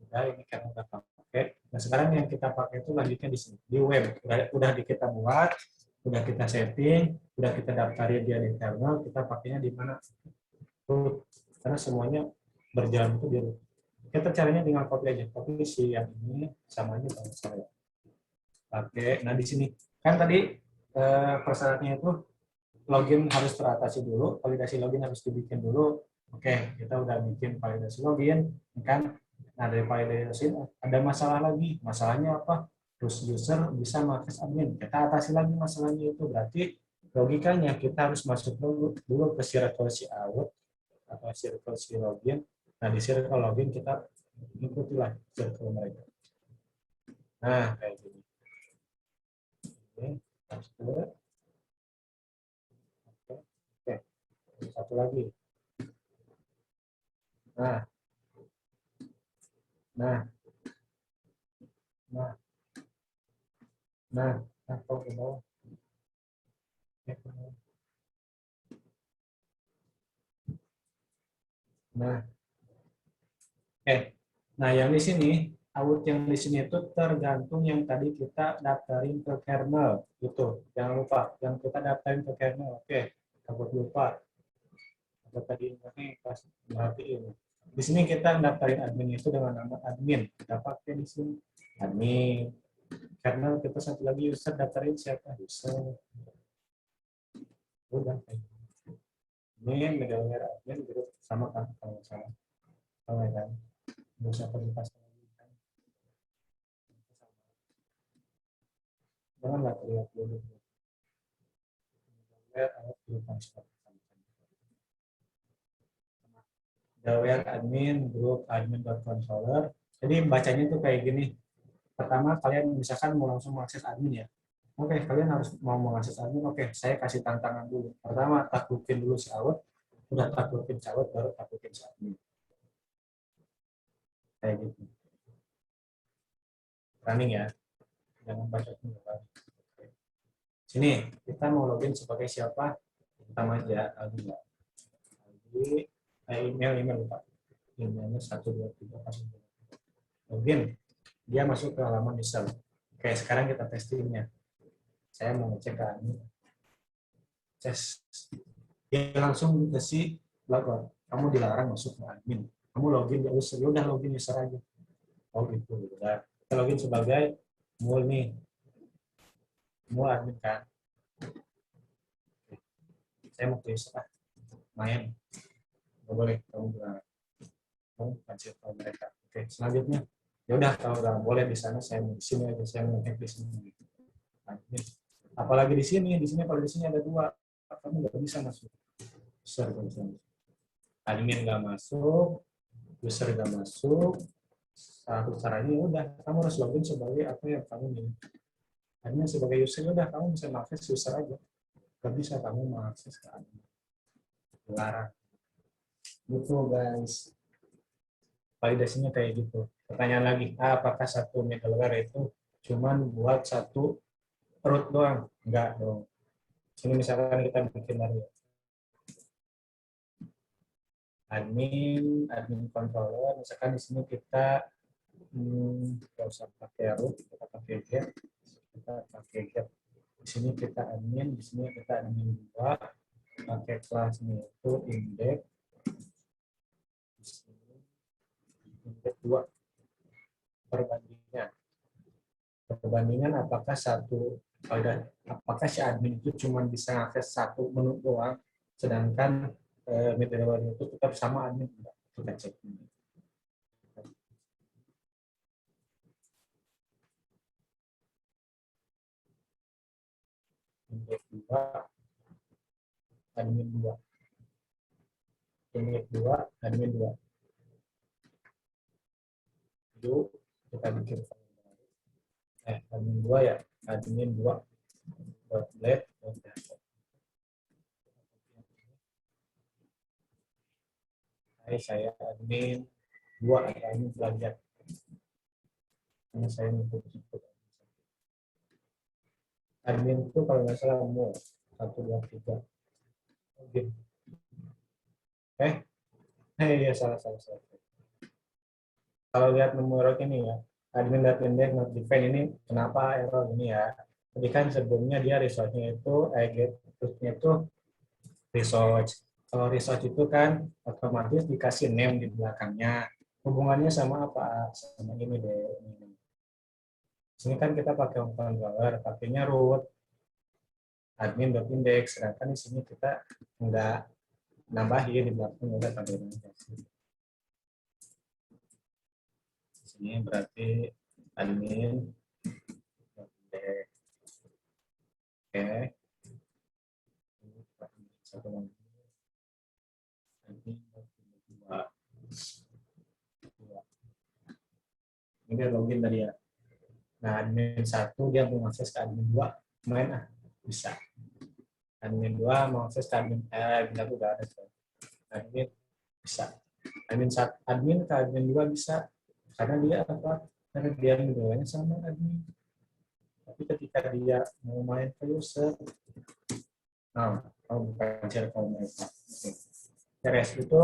Udah, ini kan udah pakai. Nah, sekarang yang kita pakai itu lanjutnya di sini, di web. Udah kita buat, udah kita setting, udah kita daftarin dia di terminal, kita pakainya di mana? Root. Karena semuanya berjalan itu di root. Kita caranya tinggal copy aja, copy si yang ini samanya kalau saya pakai. Nah di sini kan tadi persyaratnya itu login harus teratasi dulu, validasi login harus dibikin dulu. Oke, kita udah bikin validasi login, kan? Nah dari validasi ada masalah lagi. Masalahnya apa? Terus user bisa mengakses admin. Kita atasi lagi masalahnya itu. Berarti logikanya kita harus masuk dulu ke circle si out atau circle si login. Nah di circle login kita ikutilah circle mereka. Nah kayak gini. Oke, oke. Satu lagi. Nah, atau ke bawah. Nah yang di sini, out yang di sini itu tergantung yang tadi kita daftarin ke kernel, gitu. Jangan lupa, yang kita daftarin ke kernel. Oke, takut lupa. Atau tadi ini pas merhatiin. Di sini kita daftarin admin itu dengan nama admin. Kita pakai di sini admin. Karena kita satu lagi user daftarin siapa? User. Udah kayak gitu. Admin, middleware admin, gitu. Sama kan kalau salah. Sama kan? Nggak usah perlukas lagi kan? Jangan nggak terlihat dulu. Middleware middleware admin group admin.controller. Jadi bacanya tuh kayak gini. Pertama kalian misalkan mau langsung mengakses admin ya. Oke, kalian harus mau mengakses admin. Oke, saya kasih tantangan dulu. Pertama taklukin dulu si out. Udah taklukin si out baru taklukin si admin. Kayak gitu. Running ya. Jangan baca dulu. Sini kita mau login sebagai siapa? Pertama aja Aldi. Aldi. Email lupa. Emailnya 123. Login. Dia masuk ke halaman user. Oke, sekarang kita testingnya. Saya mau ngecek ke admin. Tes. Dia langsung dikasih logout. Kamu dilarang masuk ke admin. Kamu login ya user. Udah login user aja. Oh gitu. Udah. Kita login sebagai mul nih. Mul admin kan. Saya mau ke user. Main. Nggak boleh. Kamu dilarang. Kamu kasih tahu mereka. Oke, selanjutnya. Ya udah kalau udah boleh di sana saya mau di sini aja, saya mau di sini. Apalagi di sini kalau di sini ada dua, kamu nggak bisa masuk. User nggak bisa masuk. Admin nggak masuk, user nggak masuk. Satu caranya udah kamu harus login sebagai apa yang kamu milih. Admin sebagai user udah kamu bisa mengakses user aja. Nggak bisa kamu mengakses ke admin. Dilarang. Gitu guys. Validasinya kayak gitu. Pertanyaan lagi, apakah satu middleware itu cuman buat satu root doang? Enggak dong. Sini misalkan kita bikin lagi. Admin controller, misalkan di sini kita nggak usah pakai root, kita pakai get. Di sini kita admin, di sini kita admin 2, pakai kelasnya itu index. Di sini index 2. Perbandingan apakah apakah si admin itu cuma bisa akses satu menu doang, sedangkan middleware itu tetap sama admin. Kita cek ini. Index 2 admin 2. Index 2 admin 2. Yuk kita bikin admin 2 ya, admin 2 .let. Hai, saya admin 2 atau admin belajar. Ini saya ikut. Admin itu kalau nggak salah mau 1, 2, 3. Oke. Iya, salah. Kalau lihat nomor ini ya, admin.index not defined ini kenapa error ini ya? Jadi kan sebelumnya dia resource-nya itu, get-nya itu resource. Kalau resource itu kan otomatis dikasih name di belakangnya. Hubungannya sama apa? Sama ini deh. Sini kan kita pakai controller, pakainya root admin.index, sedangkan di sini kita nggak nambahin di belakang udah tambahin aja. Di sini berarti admin. Oke. Satu lagi. Ini dia login tadi ya. Nah, admin 1 dia mau akses ke admin 2, main bisa. Admin 2 mau akses ke admin 1 udah ada. Admin bisa. Admin ke admin 2 bisa. Karena dia apa? Karena dia middle-nya sama admin. Tapi ketika dia mau main ke user, bukan share kalau mereka. RS itu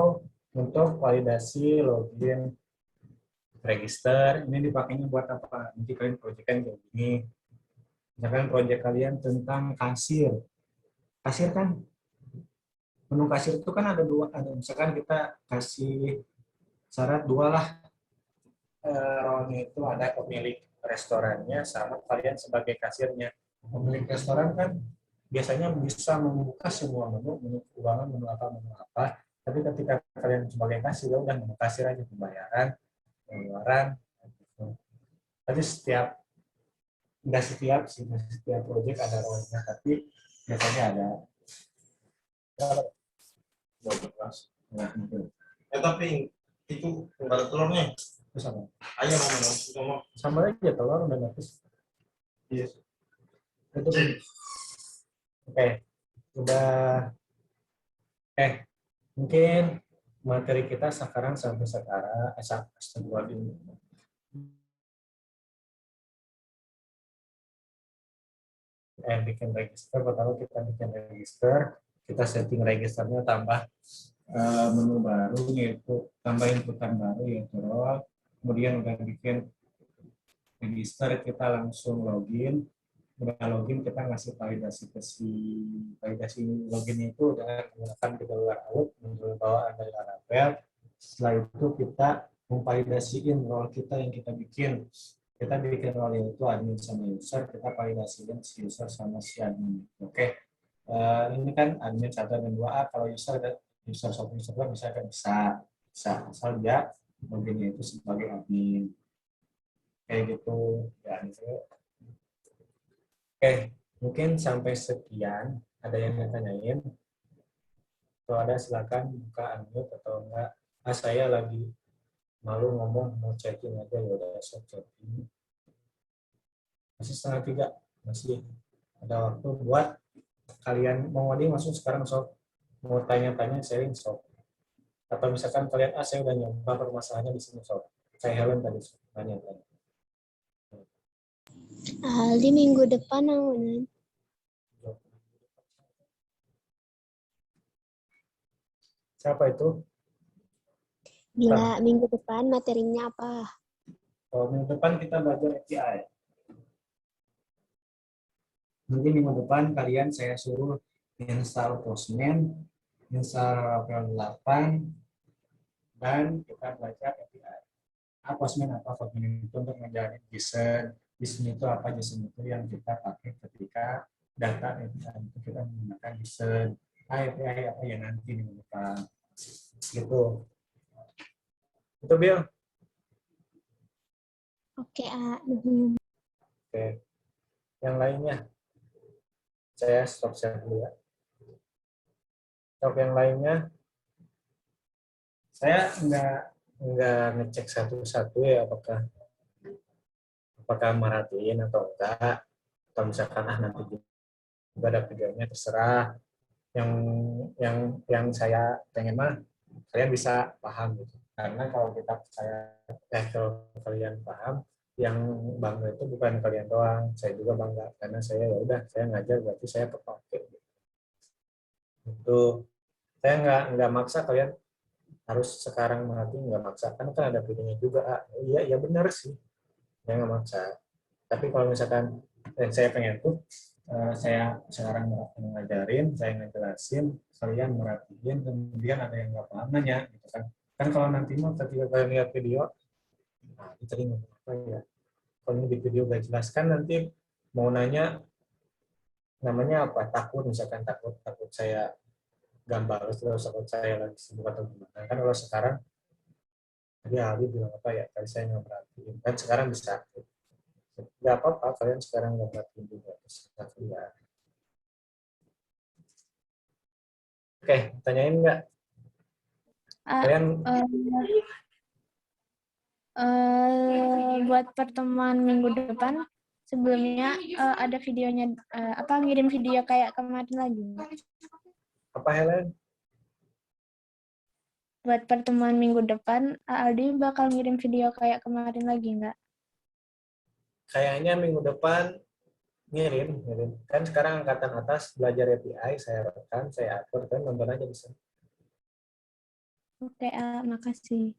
untuk validasi login register. Ini dipakainya buat apa? Nanti kalian project-kan kayak gini. Misalkan project kalian tentang kasir. Kasir kan, menu kasir itu kan ada dua. Misalkan kita kasih syarat 2 lah. Role-nya itu ada pemilik restorannya sama kalian sebagai kasirnya. Pemilik restoran kan biasanya bisa membuka semua menu keuangan, menu apa. Tapi ketika kalian sebagai kasir, ya udah menu kasir aja, pembayaran, pengeluaran. Tapi nggak setiap project ada role-nya, tapi biasanya ada. Nah, gitu. Tapi itu nggak ada telurnya. Terus apa? Ayam ngomong. Sama aja telur udah habis. Yes. Itu oke. Udah. Mungkin materi kita sekarang sampai sekarang bikin register. Pertama kita bikin register, kita setting registernya, tambah menu baru, yaitu tambah inputan baru yaitu role. Kemudian udah bikin register, kita langsung login. Udah login, kita ngasih validasi login itu dengan menggunakan kedua out, menurut bawaan dari Laravel. Setelah itu kita memvalidasiin role kita yang kita bikin. Kita bikin role itu admin sama user, kita validasiin si user sama si admin. Oke. Ini kan admin 1 dan 2A, kalau user 1 user 2 bisa asal dia loginnya itu sebagai admin. Kayak gitu ya. Oke, mungkin sampai sekian. Ada yang mau tanyain? Kalau ada silakan buka unmute atau enggak. Saya lagi malu ngomong, mau checking aja, ya udah saya checking. Masih 2:30, masih ada waktu buat kalian mau ngoding langsung sekarang sob. Mau tanya-tanya sharing sob. Atau misalkan kalian saya udah nyoba permasalahannya di sini sob. Saya Helen tadi sob, tanya-tanya. Aldi minggu depan namunan. Siapa itu? Bila minggu depan materinya apa? Minggu depan kita belajar API. Nanti minggu depan kalian saya suruh install Postman, install Laravel 8, dan kita belajar API. Postman apa? Postman itu untuk menjalani JSON. JSON itu apa? JSON itu yang kita pakai ketika data itu kita menggunakan JSON. API apa yang nanti minggu depan. Gitu. Itu Bill. Oke, A. Oke. Yang lainnya. Saya stop share dulu ya. Stop yang lainnya. Saya nggak ngecek satu-satu ya apakah merhatiin atau enggak, atau misalkan nanti juga ada videonya, terserah. Yang saya pengen mah kalian bisa paham gitu. Karena kalau kita kalau kalian paham, yang bangga itu bukan kalian doang, saya juga bangga karena saya ya udah saya ngajar berarti saya terpakai. Itu saya nggak maksa kalian harus sekarang melatih, nggak maksa kan ada videonya juga. Iya iya benar sih, saya nggak maksa. Tapi kalau misalkan saya pengen tuh saya sekarang ngajarin, saya ngejelasin, kalian merhatiin, kemudian ada yang nggak paham nanya gitu kan. Kan kalau nanti mau ketika kalian lihat video, nah itu tadi ngomong apa ya, kalau ini di video gak jelas kan nanti mau nanya namanya apa, takut misalkan, takut saya gambar terus takut saya lagi sibuk atau gimana kan. Kalau sekarang tadi Ali bilang apa ya, tadi saya nggak perhatiin kan, sekarang bisa nggak apa-apa kalian sekarang nggak perhatiin juga terus nggak lihat. Oke, tanyain nggak kalian? Buat pertemuan minggu depan sebelumnya ada videonya, apa ngirim video kayak kemarin lagi? Apa Helen? Buat pertemuan minggu depan, Aldi bakal ngirim video kayak kemarin lagi nggak? Kayaknya minggu depan ngirim. Kan sekarang angkatan atas belajar API, saya rekam, saya atur, kan nonton aja bisa. Oke, makasih.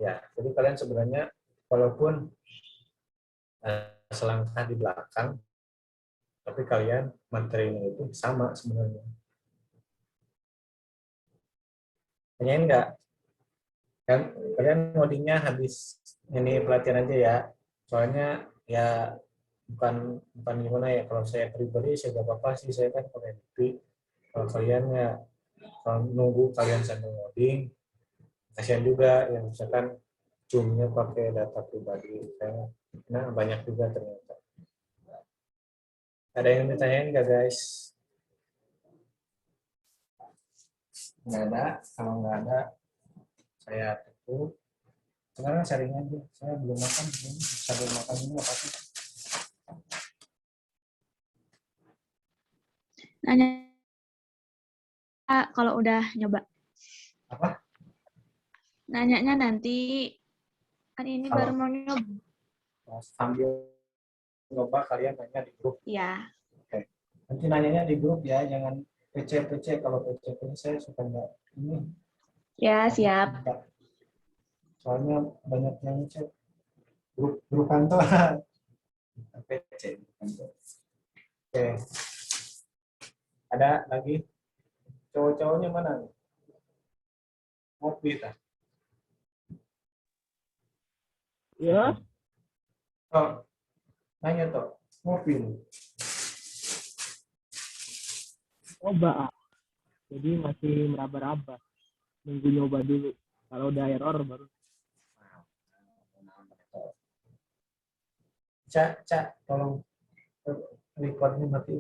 Ya, jadi kalian sebenarnya walaupun selangkah di belakang, tapi kalian materinya itu sama sebenarnya. Tanyain nggak? Kan kalian ngodingnya habis ini pelatihan aja ya. Soalnya ya bukan gimana ya, kalau saya pribadi saya gak apa-apa sih, saya kan pakai DP. Kalau kalian ya kalau nunggu kalian sambil ngoding, kasihan juga yang misalkan zoom-nya pakai data pribadi. Nah banyak juga ternyata. Ada yang ditanyain nggak guys? Nggak ada. Kalau nggak ada, saya tutup. Sekarang sharing aja. Saya belum makan. Sambil makan ini apa sih? Nanya kalau udah nyoba. Apa? Nanyanya nanti, kan ini baru mau nyoba. Sambil nyoba kalian nanya di grup. Iya. Oke. Nanti nanyanya di grup ya, jangan PC. Kalau PC saya suka nggak ini. Ya, siap. Soalnya banyak yang chat grup kantor. PC. Oke. Ada lagi? Cowok-cowoknya mana? Ngopi tak? Ya, Oh, nanya toh. Ngopi. coba. Jadi masih meraba-raba. Nunggu nyoba dulu. Kalau udah error baru. Cak, tolong recordnya mati.